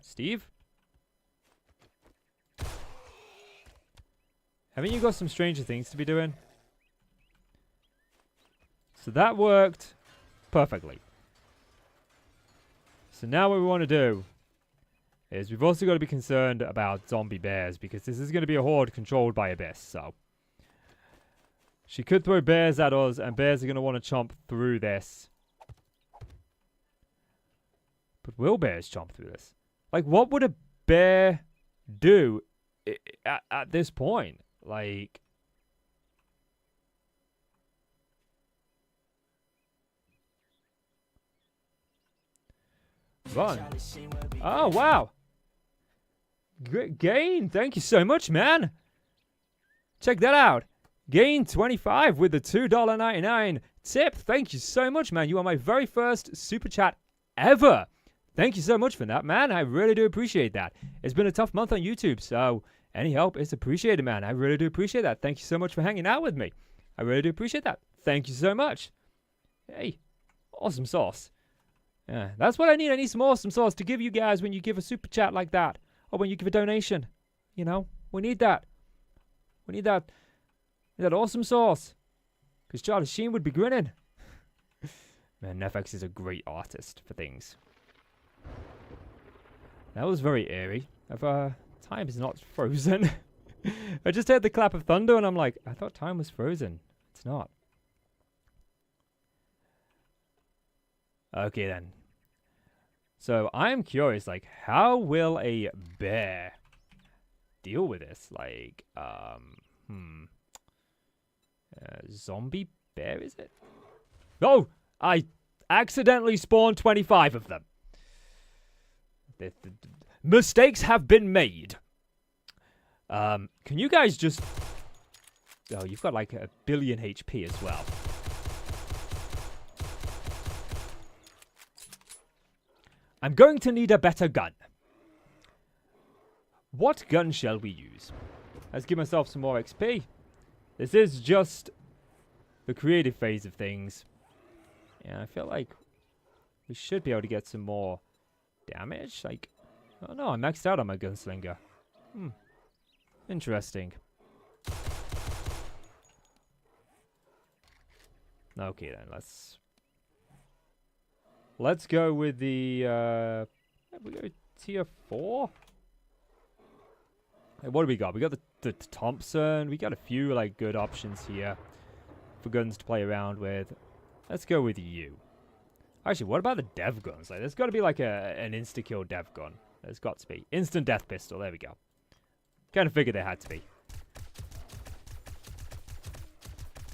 Steve? Haven't you got some Stranger Things to be doing? So that worked perfectly. So now what we want to do is we've also got to be concerned about zombie bears because this is going to be a horde controlled by Abyss, so she could throw bears at us and bears are going to want to chomp through this. But will bears chomp through this? Like, what would a bear do at this point? Like... Run. Oh, wow. Gain, thank you so much, man. Check that out. Gain 25 with the $2.99 tip. Thank you so much, man. You are my very first super chat ever. Thank you so much for that, man. I really do appreciate that. It's been a tough month on YouTube, so any help is appreciated, man. I really do appreciate that. Thank you so much for hanging out with me. I really do appreciate that. Thank you so much. Hey, awesome sauce. Yeah, that's what I need. I need some awesome sauce to give you guys when you give a super chat like that. Or when you give a donation. You know, we need that. We need that awesome sauce. Because Charlie Sheen would be grinning. Man, Nefex is a great artist for things. That was very eerie. Time is not frozen. I just heard the clap of thunder and I'm like, I thought time was frozen. It's not. Okay then. So I'm curious, like, how will a bear deal with this? Like, zombie bear, is it? Oh! I accidentally spawned 25 of them. Mistakes have been made. Can you guys just... Oh, you've got like 1 billion HP as well. I'm going to need a better gun. What gun shall we use? Let's give myself some more XP. This is just the creative phase of things. Yeah, I feel like we should be able to get some more damage. Like, oh no, I maxed out on my gunslinger. Interesting. Okay then, let's go with the we go tier 4. Hey, what do we got? We got the Thompson. We got a few like good options here for guns to play around with. Let's go with you. Actually, what about the dev guns? Like, there's got to be like an insta-kill dev gun. There's got to be. Instant death pistol. There we go. Kind of figured there had to be.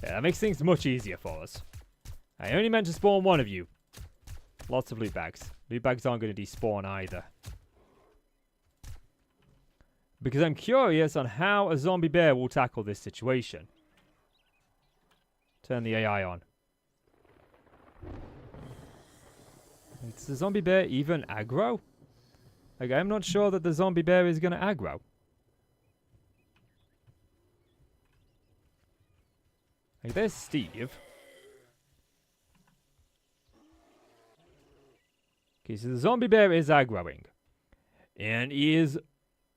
Yeah, that makes things much easier for us. I only meant to spawn one of you. Lots of loot bags. Loot bags aren't going to despawn either. Because I'm curious on how a zombie bear will tackle this situation. Turn the AI on. Does the zombie bear even aggro? Like, I'm not sure that the zombie bear is going to aggro. Like, there's Steve. Okay, so the zombie bear is aggroing. And he is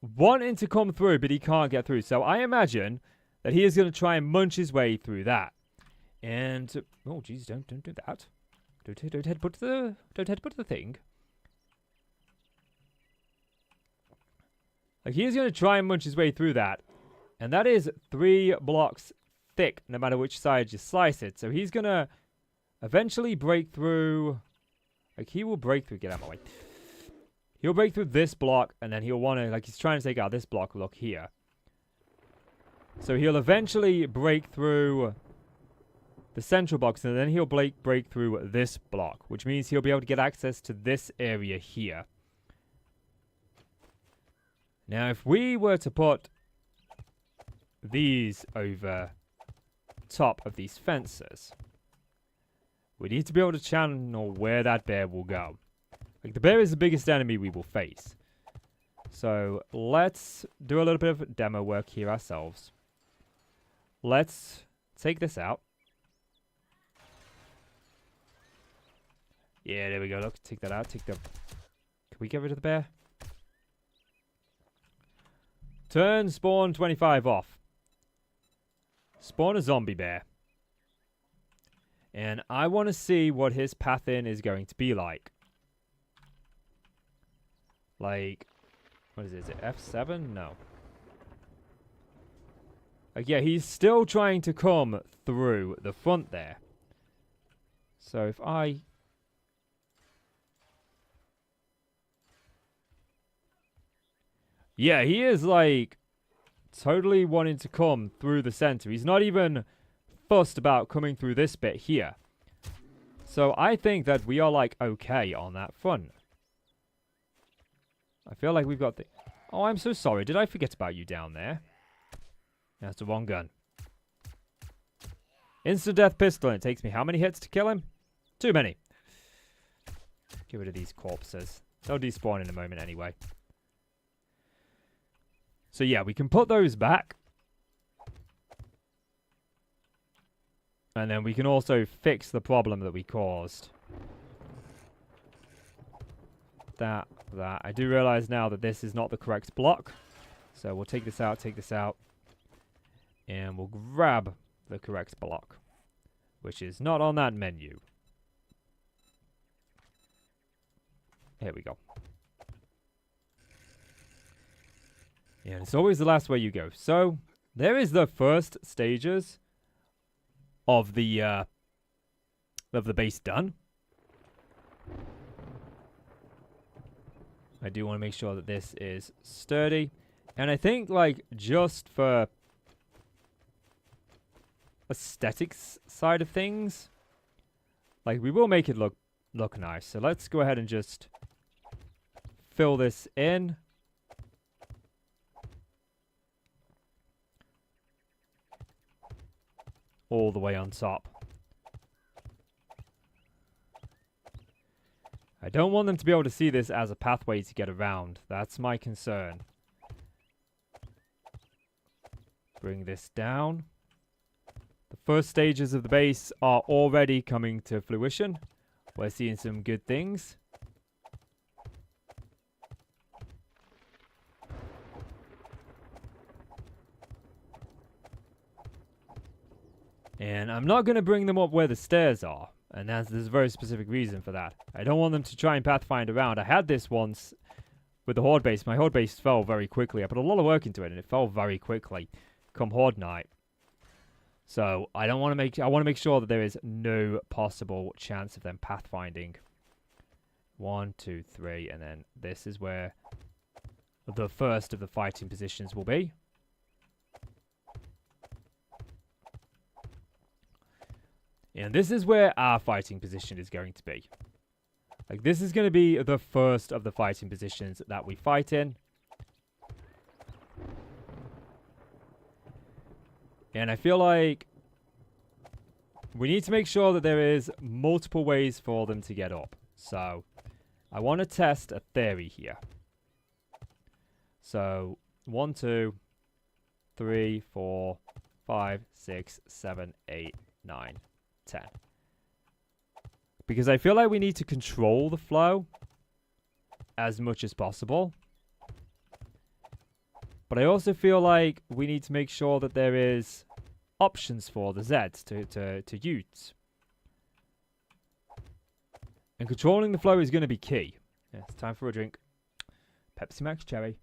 wanting to come through, but he can't get through. So I imagine that he is going to try and munch his way through that. And... oh, jeez, don't do that. Don't headbutt the thing. Like, he is going to try and munch his way through that. And that is 3 blocks thick, no matter which side you slice it. So he's going to eventually break through... like, he will break through... get out of my way. He'll break through this block, and then he'll want to... like, he's trying to take out this block. Look here. So he'll eventually break through the central box, and then he'll break through this block, which means he'll be able to get access to this area here. Now, if we were to put these over top of these fences, we need to be able to channel where that bear will go. Like, the bear is the biggest enemy we will face. So, let's do a little bit of demo work here ourselves. Let's take this out. Yeah, there we go. Look, take that out. Take the... can we get rid of the bear? Turn spawn 25 off. Spawn a zombie bear. And I want to see what his path in is going to be like. Like, what is it? Is it F7? No. Like, yeah, he's still trying to come through the front there. So if I... yeah, he is, like, totally wanting to come through the center. He's not even fussed about coming through this bit here. So I think that we are, like, okay on that front. I feel like we've got the... oh, I'm so sorry. Did I forget about you down there? That's the wrong gun. Instant death pistol. And it takes me how many hits to kill him? Too many. Get rid of these corpses. They'll despawn in a moment anyway. So yeah, we can put those back. And then we can also fix the problem that we caused. That. I do realize now that this is not the correct block. So we'll take this out, and we'll grab the correct block, which is not on that menu. Here we go. Yeah, it's always the last way you go. So, there is the first stages of the base done. I do want to make sure that this is sturdy. And I think, like, just for aesthetics side of things, like, we will make it look nice. So let's go ahead and just fill this in. All the way on top. I don't want them to be able to see this as a pathway to get around. That's my concern. Bring this down. The first stages of the base are already coming to fruition. We're seeing some good things. And I'm not going to bring them up where the stairs are. And there's a very specific reason for that. I don't want them to try and pathfind around. I had this once with the Horde base. My Horde base fell very quickly. I put a lot of work into it and it fell very quickly come Horde night. So I want to make sure that there is no possible chance of them pathfinding. 1, 2, 3, and then this is where the first of the fighting positions will be. And this is where our fighting position is going to be. Like, this is going to be the first of the fighting positions that we fight in. And I feel like we need to make sure that there is multiple ways for them to get up. So, I want to test a theory here. So, 1, 2, 3, 4, 5, 6, 7, 8, 9, 10. Because I feel like we need to control the flow as much as possible. But I also feel like we need to make sure that there is options for the Zeds to use. And controlling the flow is going to be key. Yeah, it's time for a drink. Pepsi Max Cherry.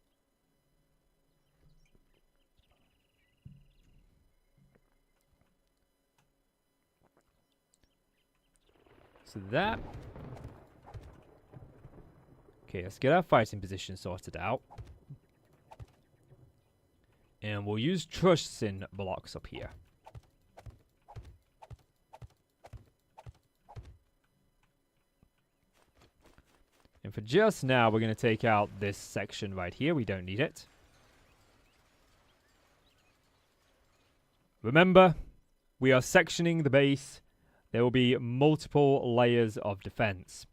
So that. Okay, let's get our fighting position sorted out. And we'll use trusting blocks up here. And for just now, we're going to take out this section right here. We don't need it. Remember, we are sectioning the base. There will be multiple layers of defense.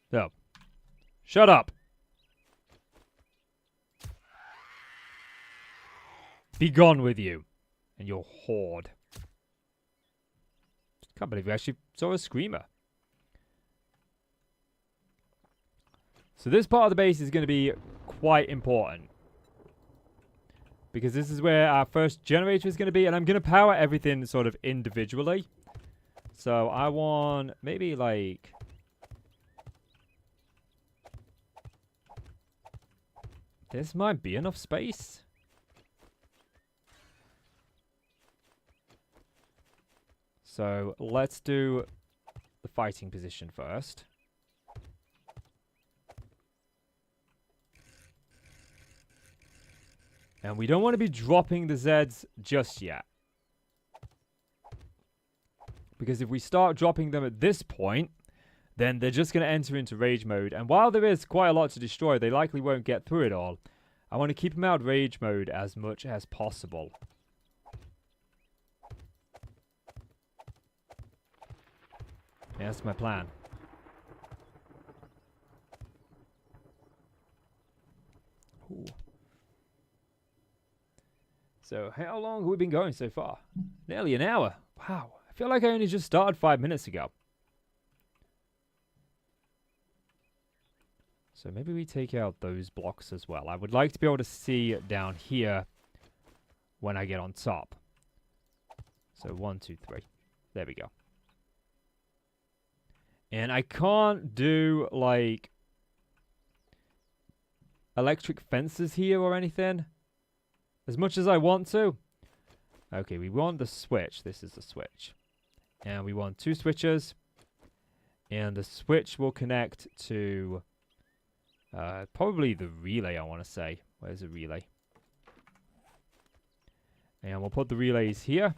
So, shut up. Be gone with you and your horde. Can't believe we actually saw a screamer. So this part of the base is going to be quite important. Because this is where our first generator is going to be. And I'm going to power everything sort of individually. So I want maybe like... this might be enough space. So let's do the fighting position first. And we don't want to be dropping the Zeds just yet. Because if we start dropping them at this point, then they're just going to enter into rage mode. And while there is quite a lot to destroy, they likely won't get through it all. I want to keep them out of rage mode as much as possible. Yeah, that's my plan. Ooh. So, how long have we been going so far? Nearly an hour. Wow. I feel like I only just started 5 minutes ago. So maybe we take out those blocks as well. I would like to be able to see down here when I get on top. So 1, 2, 3. There we go. And I can't do, like, electric fences here or anything. As much as I want to. Okay, we want the switch. This is the switch. And we want 2 switches. And the switch will connect to... probably the relay, I want to say. Where's the relay? And we'll put the relays here.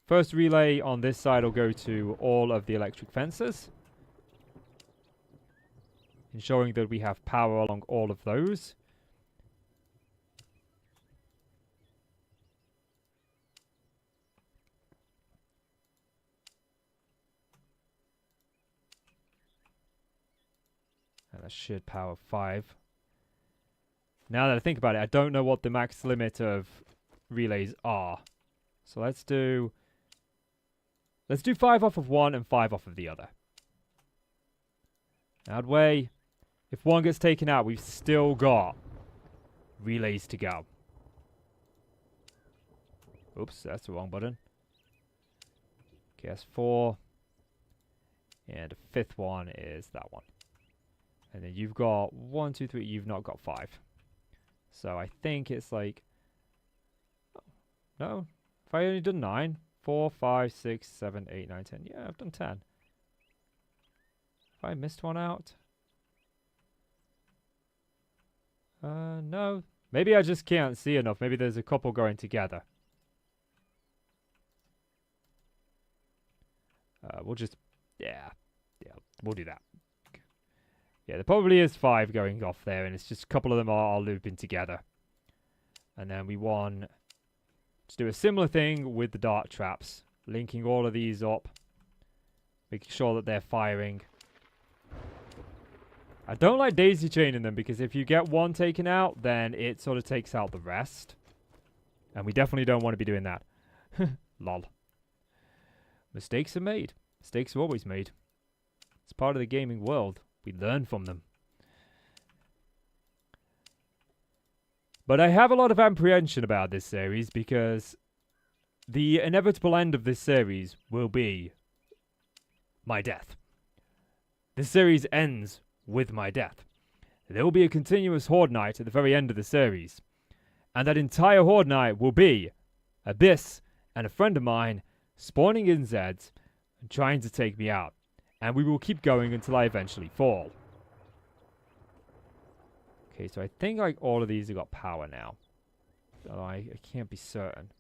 First relay on this side will go to all of the electric fences, ensuring that we have power along all of those. And that should power 5. Now that I think about it, I don't know what the max limit of relays are. So let's do 5 off of one and 5 off of the other. That way, if one gets taken out, we've still got relays to go. Oops, that's the wrong button. Okay, that's 4. And the 5th one is that one. And then you've got 1, 2, 3. You've not got 5. So I think it's like... No. If I only done 9. 4, 5, 6, 7, 8, 9, 10. Yeah, I've done 10. Have I missed one out? No. Maybe I just can't see enough. Maybe there's a couple going together. We'll just... Yeah, we'll do that. Yeah, there probably is 5 going off there, and it's just a couple of them are looping together. And then we want to do a similar thing with the dart traps, linking all of these up, making sure that they're firing. I don't like daisy chaining them, because if you get one taken out, then it sort of takes out the rest. And we definitely don't want to be doing that. Lol. Mistakes are made. Mistakes are always made. It's part of the gaming world. We learn from them. But I have a lot of apprehension about this series, because the inevitable end of this series will be my death. This series ends with my death. There will be a continuous Horde night at the very end of the series. And that entire Horde night will be Abyss and a friend of mine spawning in Zeds and trying to take me out. And we will keep going until I eventually fall. Okay, so I think like all of these have got power now. So I can't be certain.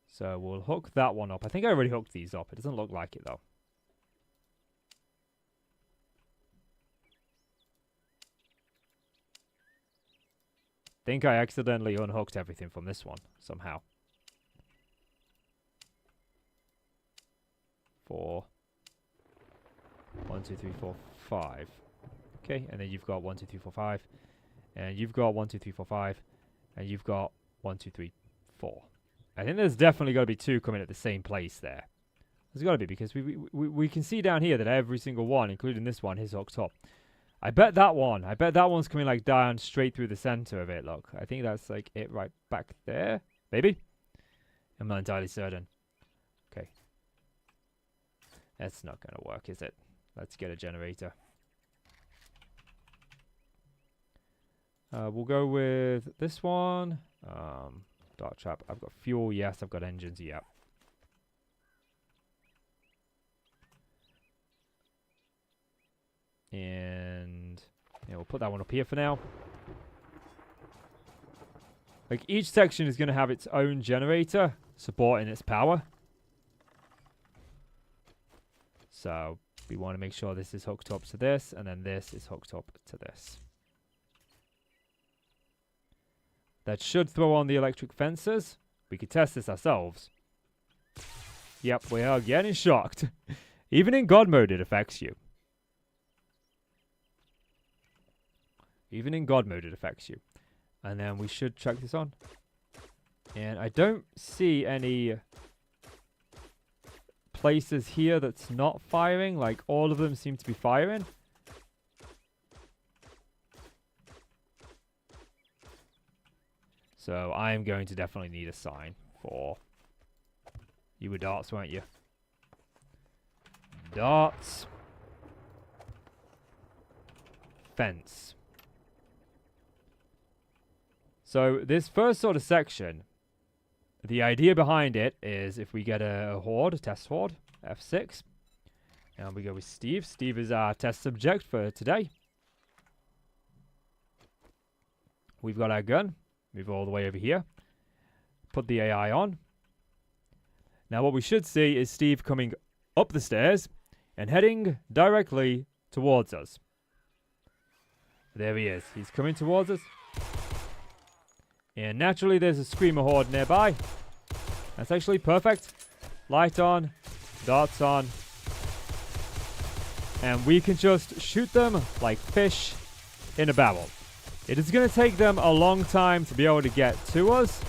So we'll hook that one up. I think I already hooked these up. It doesn't look like it though. I think I accidentally unhooked everything from this one somehow. 4. 1, 2, 3, 4, 5. Okay, and then you've got 1, 2, 3, 4, 5. And you've got 1, 2, 3, 4, 5. And you've got 1, 2, 3, 4. I think there's definitely got to be 2 coming at the same place there. There's got to be, because we can see down here that every single one, including this one, is hooked up. I bet that one's coming like down straight through the center of it, look. I think that's like it right back there. Maybe? I'm not entirely certain. Okay. That's not going to work, is it? Let's get a generator. We'll go with this one. Dart trap. I've got fuel. Yes, I've got engines. Yeah. And yeah, we'll put that one up here for now. Like each section is going to have its own generator supporting its power. So we want to make sure this is hooked up to this, and then this is hooked up to this. That should throw on the electric fences. We could test this ourselves. Yep, we are getting shocked. Even in God mode, it affects you. Even in God mode, it affects you. And then we should check this on. And I don't see any places here that's not firing. Like, all of them seem to be firing. So I'm going to definitely need a sign for... You were darts, weren't you? Darts. Fence. So this first sort of section, the idea behind it is if we get a horde, a test horde, F6, and we go with Steve. Steve is our test subject for today. we've got our gun. Move all the way over here. Put the AI on. Now what we should see is Steve coming up the stairs and heading directly towards us. There he is. He's coming towards us. And naturally there's a screamer horde nearby. That's actually perfect. Light on. Darts on. And we can just shoot them like fish in a barrel. It is going to take them a long time to be able to get to us.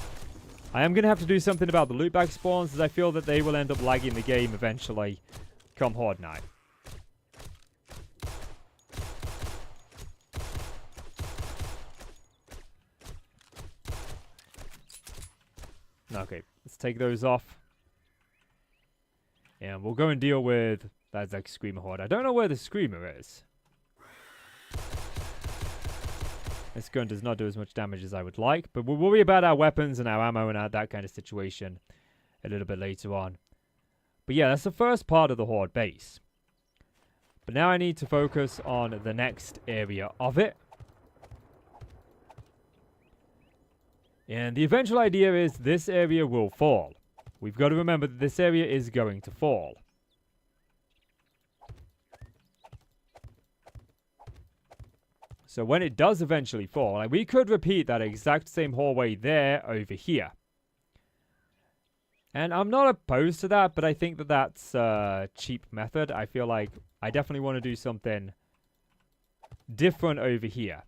I am going to have to do something about the lootback spawns, as I feel that they will end up lagging the game eventually come Horde night. Okay, let's take those off. And we'll go and deal with that like screamer horde. I don't know where the screamer is. This gun does not do as much damage as I would like, but we'll worry about our weapons and our ammo and that kind of situation a little bit later on. But yeah, that's the first part of the horde base. But now I need to focus on the next area of it. And the eventual idea is this area will fall. We've got to remember that this area is going to fall. So when it does eventually fall, like we could repeat that exact same hallway there over here. And I'm not opposed to that, but I think that that's a cheap method. I feel like I definitely want to do something different over here.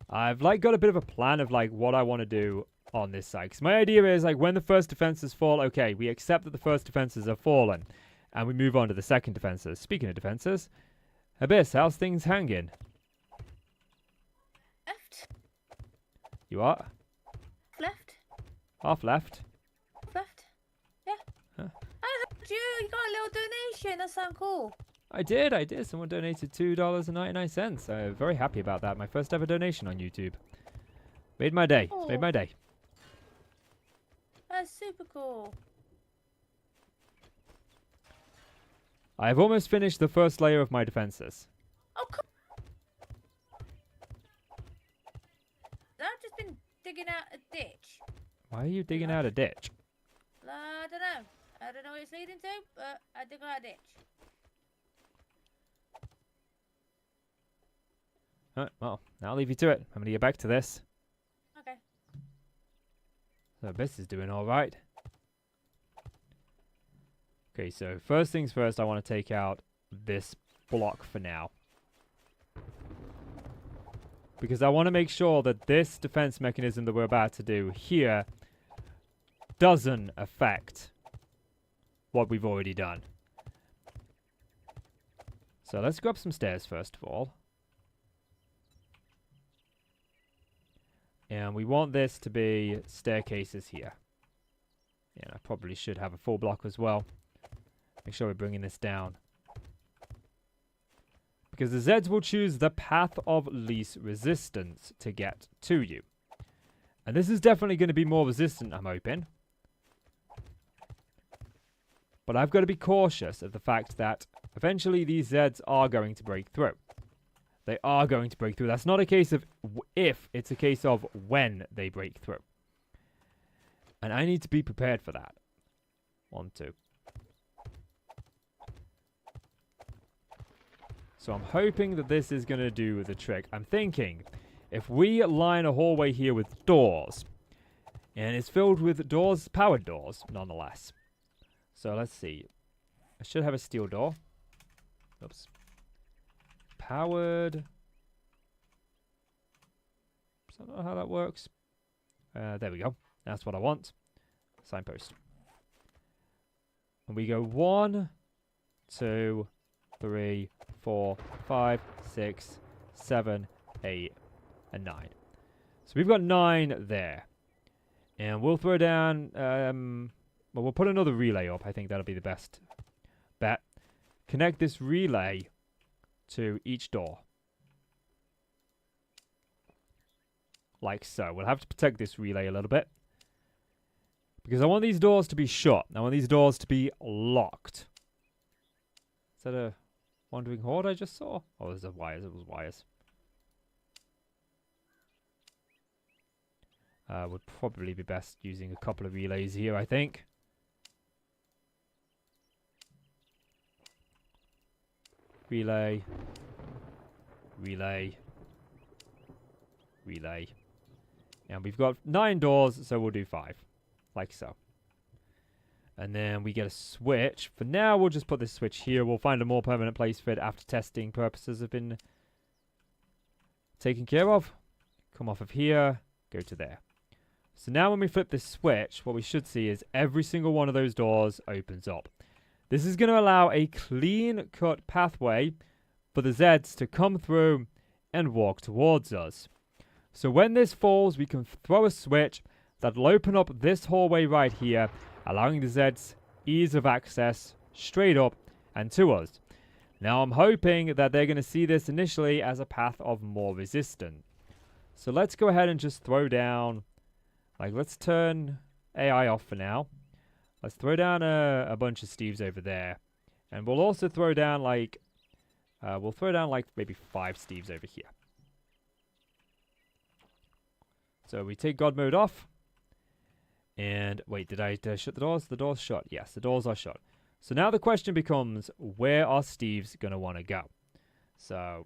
I've like got a bit of a plan of like what I want to do on this side. Because my idea is like when the first defenses fall, okay, we accept that the first defenses have fallen. And we move on to the second defenses. Speaking of defenses, Abyss, how's things hanging? Left. You are? Left. Half left. Left. Yeah. Huh. I heard you. You got a little donation. That sounds cool. I did. Someone donated $2.99. I'm very happy about that. My first ever donation on YouTube. Made my day. Oh. Made my day. That's super cool. I've almost finished the first layer of my defenses. Oh, cool. I've just been digging out a ditch. Why are you digging out a ditch? I don't know. I don't know what it's leading to, but I dig out a ditch. Alright, well, I'll leave you to it. I'm going to get back to this. Okay. So Abyss is doing alright. Okay, so first things first, I want to take out this block for now. Because I want to make sure that this defense mechanism that we're about to do here doesn't affect what we've already done. So let's grab some stairs first of all. And we want this to be staircases here. And I probably should have a full block as well. Make sure we're bringing this down. Because the Zeds will choose the path of least resistance to get to you. And this is definitely going to be more resistant, I'm hoping. But I've got to be cautious of the fact that eventually these Zeds are going to break through. They are going to break through. That's not a case of if, it's a case of when they break through. And I need to be prepared for that. 1, 2. So I'm hoping that this is going to do the trick. I'm thinking if we line a hallway here with doors, and it's filled with doors, powered doors, nonetheless. So let's see. I should have a steel door. Oops. Powered. I don't know how that works. There we go. That's what I want. Signpost. And we go 1, 2, 3, 4, 5, 6, 7, 8, and 9. So we've got 9 there. And we'll throw down, well, we'll put another relay up. I think that'll be the best bet. Connect this relay to each door. Like so. We'll have to protect this relay a little bit. Because I want these doors to be shut. I want these doors to be locked. Is that a wandering horde I just saw? Oh, there's wires. It was wires. Would probably be best using a couple of relays here, I think. Relay. Relay. Relay. And we've got 9 doors, so we'll do 5. Like so. And then we get a switch. For now, we'll just put this switch here. We'll find a more permanent place for it after testing purposes have been taken care of. Come off of here. Go to there. So now when we flip this switch, what we should see is every single one of those doors opens up. This is going to allow a clean-cut pathway for the Zeds to come through and walk towards us. So when this falls, we can throw a switch that'll open up this hallway right here, allowing the Zeds ease of access straight up and to us. Now I'm hoping that they're going to see this initially as a path of more resistance. So let's go ahead and just throw down, like let's turn AI off for now. Let's throw down a bunch of Steves over there. And we'll also throw down like, maybe 5 Steves over here. So we take God mode off. And wait, did I shut the doors? The door's shut. Yes, the doors are shut. So now the question becomes, where are Steves going to want to go? So,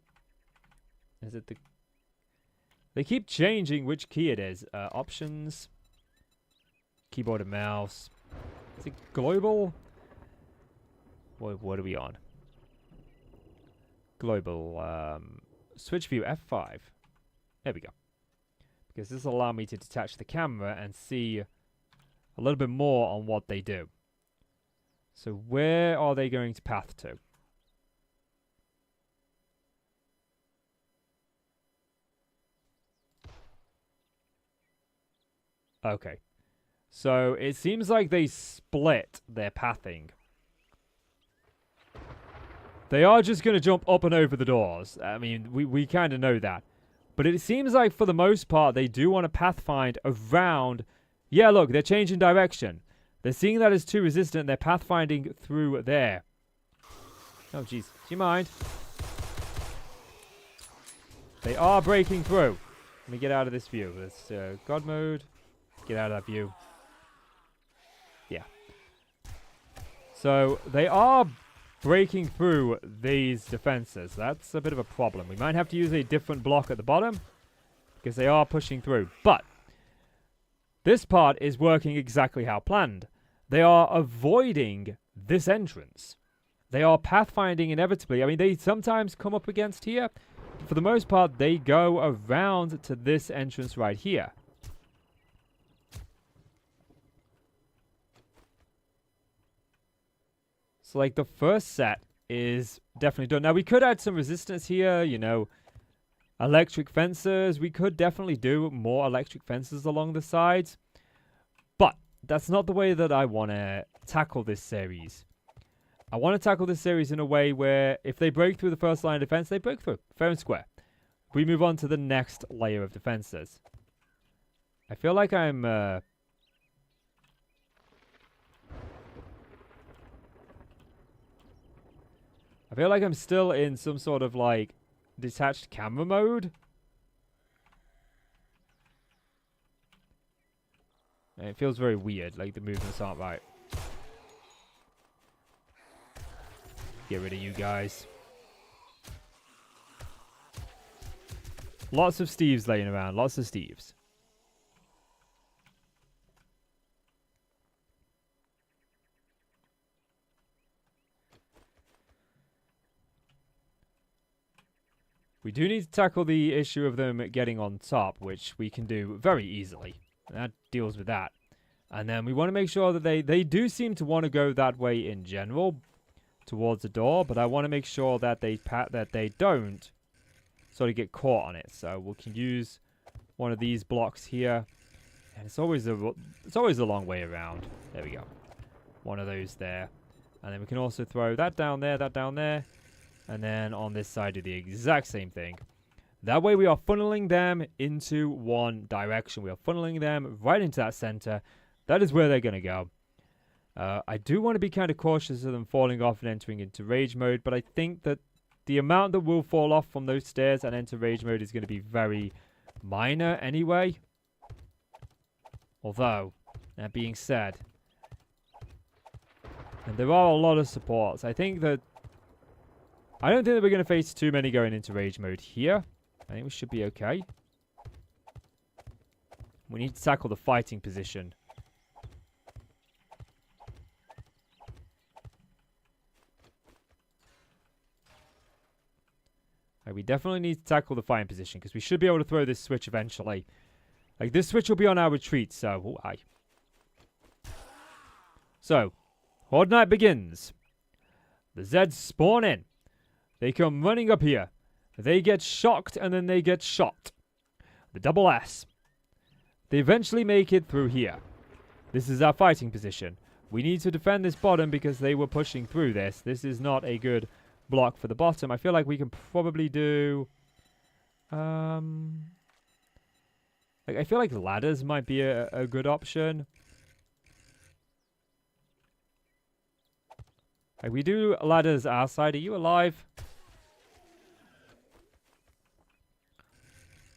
is it the... They keep changing which key it is. Options. Keyboard and mouse. Is it global? What are we on? Global. Switch view F5. There we go. Because this will allow me to detach the camera and see a little bit more on what they do. So where are they going to path to? Okay. So it seems like they split their pathing. They are just going to jump up and over the doors. I mean, we kind of know that. But it seems like for the most part, they do want to pathfind around. Yeah, look, they're changing direction. They're seeing that as too resistant. They're pathfinding through there. Oh, jeez. Do you mind? They are breaking through. Let me get out of this view. Let's God mode. Get out of that view. Yeah. So they are breaking through these defenses. That's a bit of a problem. We might have to use a different block at the bottom because they are pushing through. But this part is working exactly how planned. They are avoiding this entrance. They are pathfinding inevitably. I mean, they sometimes come up against here. But for the most part, they go around to this entrance right here. So, like, the first set is definitely done. Now, we could add some resistance here, you know, electric fences. We could definitely do more electric fences along the sides. But that's not the way that I want to tackle this series. I want to tackle this series in a way where if they break through the first line of defense, they break through. Fair and square. We move on to the next layer of defenses. I feel like I'm... I feel like I'm still in some sort of, like, detached camera mode. And it feels very weird, like the movements aren't right. Get rid of you guys. Lots of Steves laying around, lots of Steves. We do need to tackle the issue of them getting on top, which we can do very easily. That deals with that. And then we want to make sure that they do seem to want to go that way in general, towards the door, but I want to make sure that they don't sort of get caught on it. So we can use one of these blocks here, and it's always a long way around. There we go. One of those there. And then we can also throw that down there, and then on this side do the exact same thing. That way we are funneling them into one direction. We are funneling them right into that center. That is where they're going to go. I do want to be kind of cautious of them falling off and entering into rage mode, but I think that the amount that will fall off from those stairs and enter rage mode is going to be very minor anyway. Although, that being said, and there are a lot of supports. I don't think that we're going to face too many going into rage mode here. I think we should be okay. We need to tackle the fighting position. Like, we definitely need to tackle the fighting position because we should be able to throw this switch eventually. Like, this switch will be on our retreat, so... Oh, aye. So, Horde Night begins. The Zeds spawn in. They come running up here. They get shocked and then they get shot. The double S. They eventually make it through here. This is our fighting position. We need to defend this bottom because they were pushing through this. This is not a good block for the bottom. I feel like we can probably do... Like, I feel like ladders might be a good option. Like, we do ladders our side. Are you alive?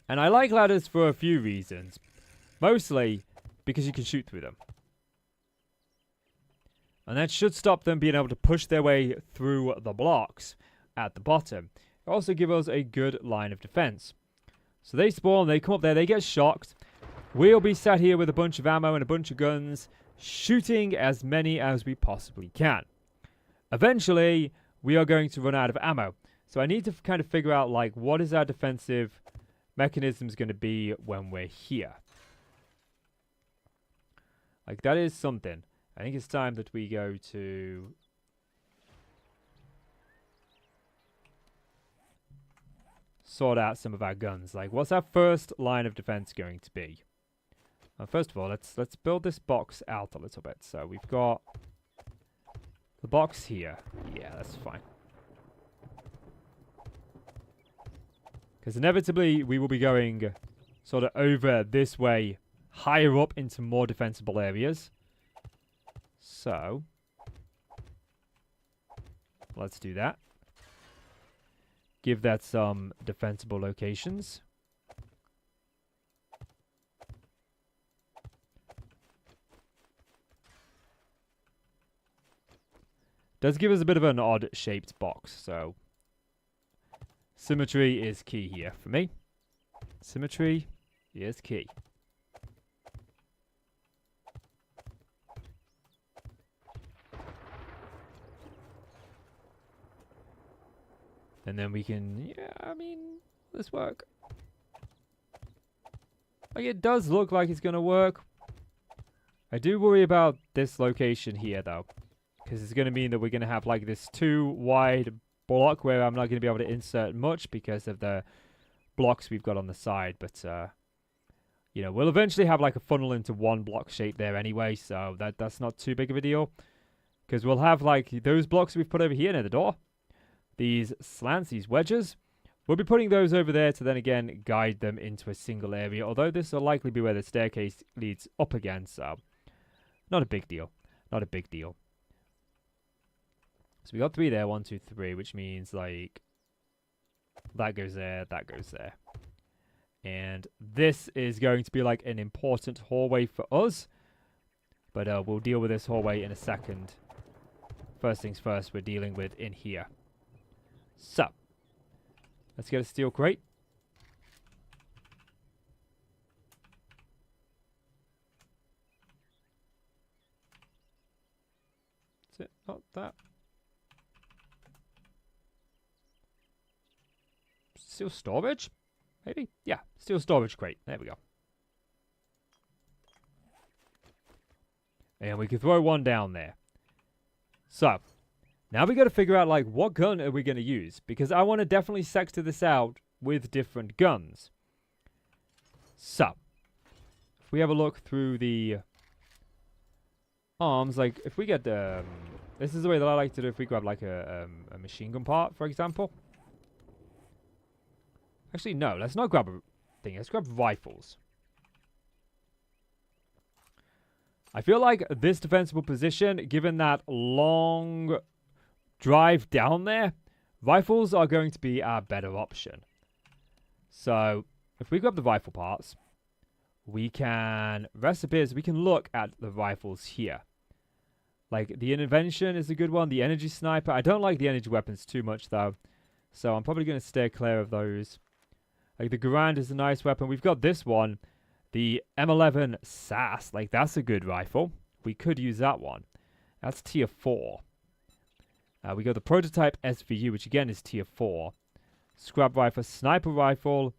And I like ladders for a few reasons. Mostly because you can shoot through them. And that should stop them being able to push their way through the blocks at the bottom. It also gives us a good line of defense. So they spawn, they come up there, they get shocked. We'll be sat here with a bunch of ammo and a bunch of guns, shooting as many as we possibly can. Eventually, we are going to run out of ammo. So I need to kind of figure out, like, what is our defensive mechanisms going to be when we're here. Like, that is something. I think it's time that we go to... sort out some of our guns. Like, what's our first line of defense going to be? First of all, let's build this box out a little bit. So we've got the box here. Yeah, that's fine. Because inevitably, we will be going sort of over this way, higher up into more defensible areas. So, let's do that. Give that some defensible locations. Does give us a bit of an odd shaped box, so symmetry is key here for me. Symmetry is key. And then we can, yeah, I mean, this work. Like, it does look like it's going to work. I do worry about this location here, though. Because it's going to mean that we're going to have, like, this too wide block where I'm not going to be able to insert much because of the blocks we've got on the side. But, you know, we'll eventually have, like, a funnel into one block shape there anyway. So that's not too big of a deal. Because we'll have, like, those blocks we've put over here near the door. These slants, these wedges, we'll be putting those over there to then again guide them into a single area. Although this will likely be where the staircase leads up again, so not a big deal. Not a big deal. So we got 3 there, 1, 2, 3, which means like that goes there, that goes there. And this is going to be like an important hallway for us. But we'll deal with this hallway in a second. First things first, we're dealing with in here. So, let's get a steel crate. Is it not that? Steel storage? Maybe? Yeah, steel storage crate. There we go. And we can throw one down there. So, now we got to figure out, like, what gun are we going to use? Because I want to definitely sector this out with different guns. So, if we have a look through the arms, like, if we get the... this is the way that I like to do if we grab, like, a machine gun part, for example. Actually, no, let's not grab a thing. Let's grab rifles. I feel like this defensible position, given that long drive down there, rifles are going to be our better option. So, if we grab the rifle parts, we can recipes. We can look at the rifles here. Like the intervention is a good one. The energy sniper. I don't like the energy weapons too much though, so I'm probably going to stay clear of those. Like the Garand is a nice weapon. We've got this one, the M11 SAS. Like that's a good rifle. We could use that one. That's tier 4. We got the prototype SVU, which again is tier 4. Scrap rifle, sniper rifle,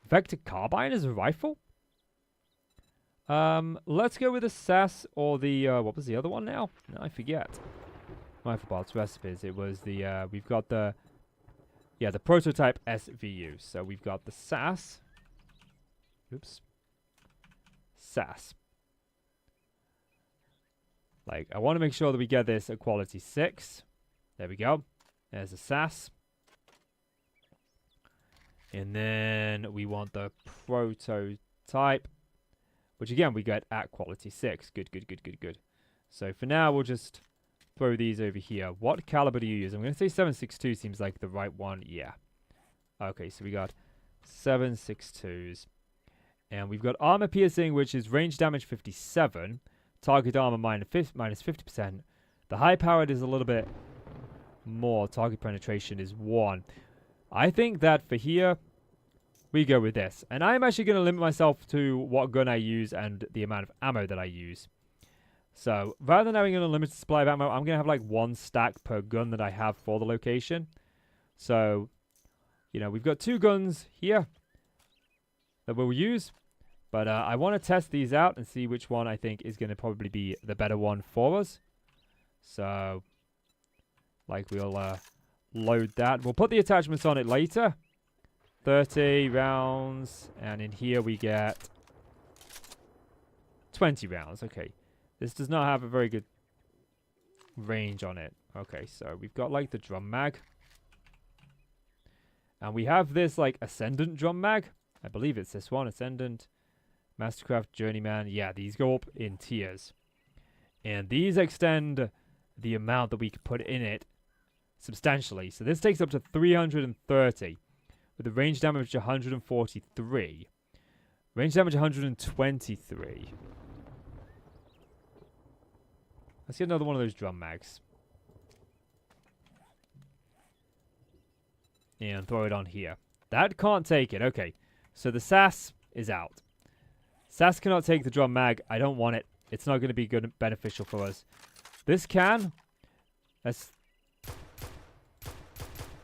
vector carbine is a rifle. Let's go with the SAS or the what was the other one now? No, I forget. Rifle parts recipes. It was the we've got the the prototype SVU. So we've got the SAS. Oops. SAS. Like I want to make sure that we get this at quality 6. There we go. There's a SAS. And then we want the prototype, which again we get at quality 6. Good, good, good, good, good. So for now, we'll just throw these over here. What caliber do you use? I'm going to say 7.62 seems like the right one. Yeah. Okay, so we got 7.62s. And we've got armor piercing, which is range damage 57. Target armor minus 50%. The high powered is a little bit more. Target penetration is 1. I think that for here, we go with this. And I'm actually going to limit myself to what gun I use and the amount of ammo that I use. So, rather than having an unlimited supply of ammo, I'm going to have like 1 stack per gun that I have for the location. So, you know, we've got 2 guns here that we'll use. But I want to test these out and see which one I think is going to probably be the better one for us. So, like we'll load that. We'll put the attachments on it later. 30 rounds. And in here we get 20 rounds. Okay. This does not have a very good range on it. Okay, so we've got like the drum mag. And we have this like Ascendant drum mag. I believe it's this one. Ascendant, Mastercraft, Journeyman. Yeah, these go up in tiers. And these extend the amount that we can put in it substantially. So this takes up to 330 with a range damage 143. Range damage 123. Let's get another one of those drum mags. And throw it on here. That can't take it. Okay. So the SAS is out. SAS cannot take the drum mag. I don't want it. It's not going to be good and beneficial for us. This can. Let's...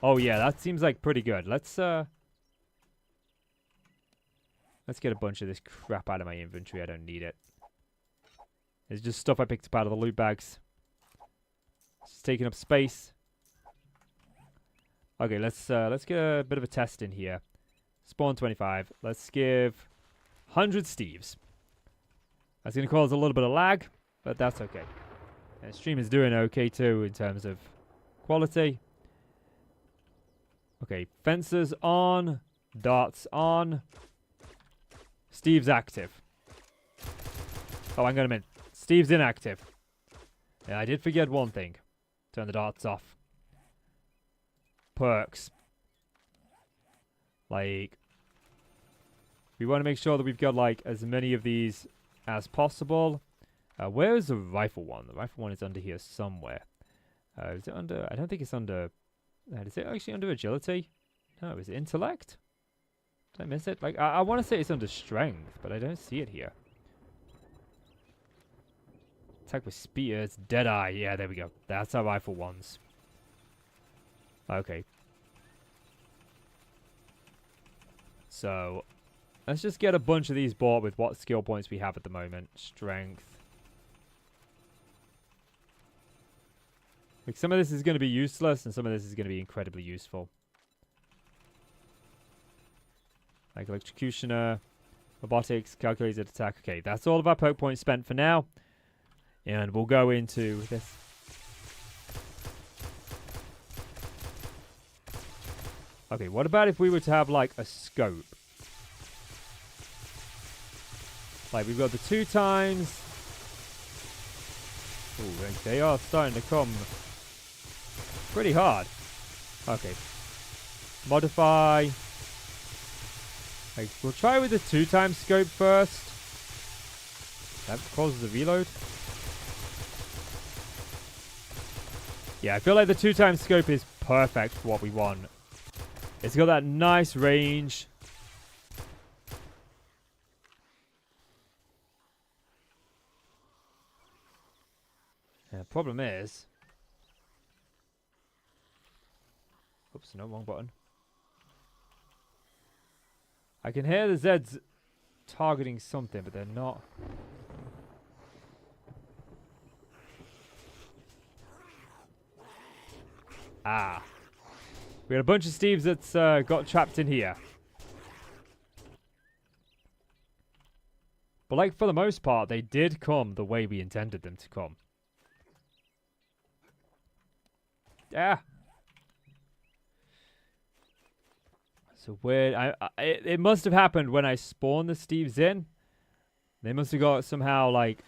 Oh yeah, that seems like pretty good. Let's get a bunch of this crap out of my inventory. I don't need it. It's just stuff I picked up out of the loot bags. It's just taking up space. Okay, let's get a bit of a test in here. Spawn 25. Let's give 100 Steves. That's going to cause a little bit of lag, but that's okay. And stream is doing okay too in terms of quality. Okay, fences on, darts on. Steve's active. Oh, hang on a minute. Steve's inactive. Yeah, I did forget one thing. Turn the darts off. Perks. Like, we want to make sure that we've got like as many of these as possible. Where is the rifle one? The rifle one is under here somewhere. Is it under? I don't think it's under. Is it actually under agility? No, is it intellect? Did I miss it? Like, I want to say it's under strength, but I don't see it here. Attack with spears, Deadeye. Yeah, there we go. That's our rifle ones. Okay. So, let's just get a bunch of these bought with what skill points we have at the moment. Strength. Like, some of this is going to be useless, and some of this is going to be incredibly useful. Like Electrocutioner, Robotics, Calculated Attack. Okay, that's all of our poke points spent for now. And we'll go into this. Okay, what about if we were to have, like, a scope? Like, we've got the 2 times. Ooh, they are starting to come pretty hard. Okay. Modify. Like, we'll try with the 2 times scope first. That causes a reload. Yeah, I feel like the 2x scope is perfect for what we want. It's got that nice range. Yeah, the problem is... Oops, no, wrong button. I can hear the Zeds targeting something, but they're not. Ah. We had a bunch of Steves that's got trapped in here. But like, for the most part, they did come the way we intended them to come. Yeah. So weird. It must have happened when I spawned the Steves in. They must have got somehow, like,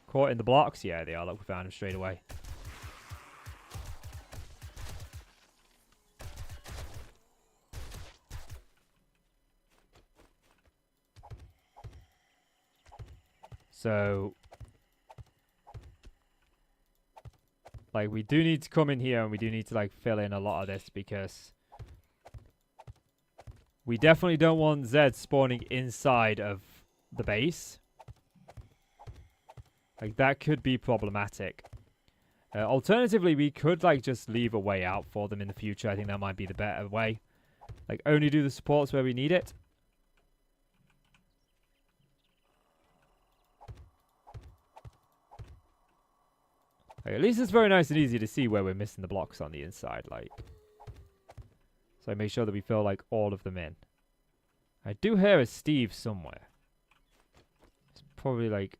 caught in the blocks. Yeah, they are. Look, we found them straight away. So, like, we do need to come in here and we do need to, like, fill in a lot of this because we definitely don't want Zed spawning inside of the base. Like, that could be problematic. Alternatively, we could, like, just leave a way out for them in the future. I think that might be the better way. Like, only do the supports where we need it. Like, at least it's very nice and easy to see where we're missing the blocks on the inside, like. So I make sure that we fill, like, all of them in. I do hear a Steve somewhere. It's probably, like...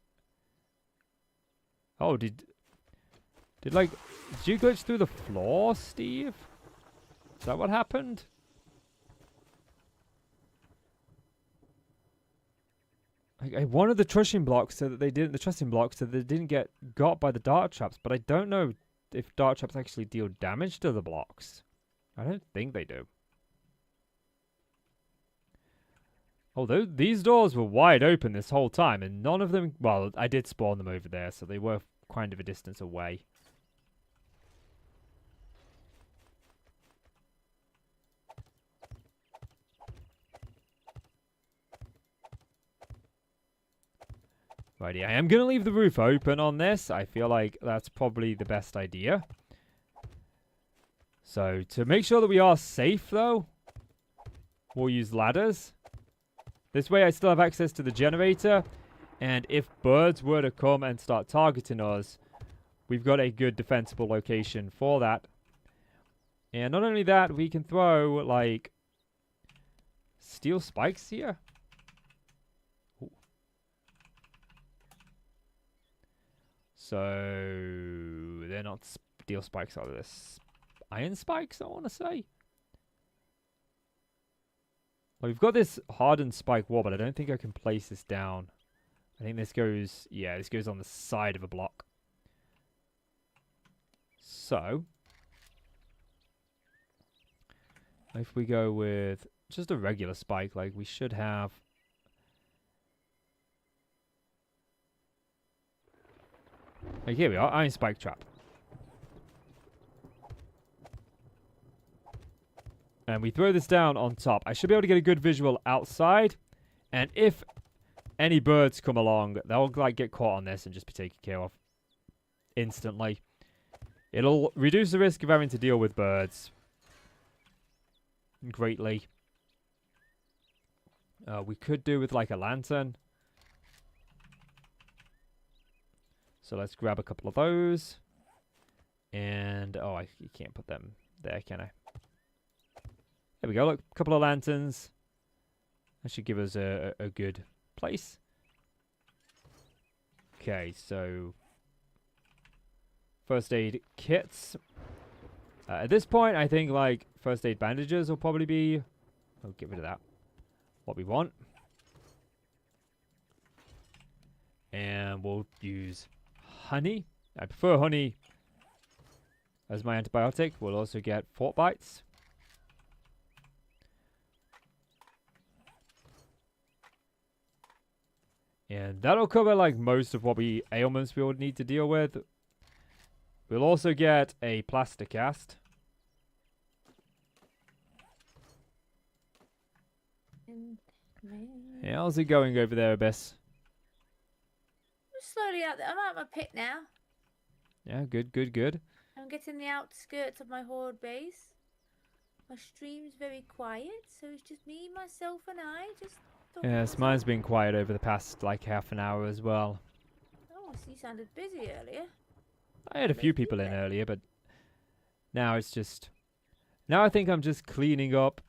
Oh, did you glitch through the floor, Steve? Is that what happened? I wanted the trusting blocks so that they didn't get got by the dart traps, but I don't know if dart traps actually deal damage to the blocks. I don't think they do. Although these doors were wide open this whole time, and none of them... Well, I did spawn them over there, so they were kind of a distance away. Righty, I am going to leave the roof open on this. I feel like that's probably the best idea. So, to make sure that we are safe, though, we'll use ladders. This way I still have access to the generator. And if birds were to come and start targeting us, we've got a good defensible location for that. And not only that, we can throw, like, steel spikes here. Ooh. So, they're not steel spikes, are they? Iron spikes, I want to say. Well, we've got this hardened spike wall, but I don't think I can place this down. I think this goes... Yeah, this goes on the side of a block. So, if we go with just a regular spike, like we should have... Like, here we are, iron spike trap. And we throw this down on top. I should be able to get a good visual outside. And if any birds come along, they'll like get caught on this and just be taken care of instantly. It'll reduce the risk of having to deal with birds greatly. We could do with like a lantern. So let's grab a couple of those. And, oh, you can't put them there, can I? There we go, look, a couple of lanterns. That should give us a good place. Okay, so first aid kits. At this point, I think like first aid bandages will probably be... Oh, get rid of that. What we want. And we'll use honey. I prefer honey as my antibiotic. We'll also get fort bites. And that'll cover like most of what ailments we would need to deal with. We'll also get a plaster cast. Yeah, how's it going over there, Abyss? I'm slowly out there. I'm out of my pit now. Yeah, good, good, good. I'm getting the outskirts of my Horde base. My stream's very quiet, so it's just me, myself, and I. Just talking to Yes, myself. mine's been quiet over the past like half an hour as well. Oh, so you sounded busy earlier. I had a few people in earlier, but now it's just... Now I think I'm just cleaning up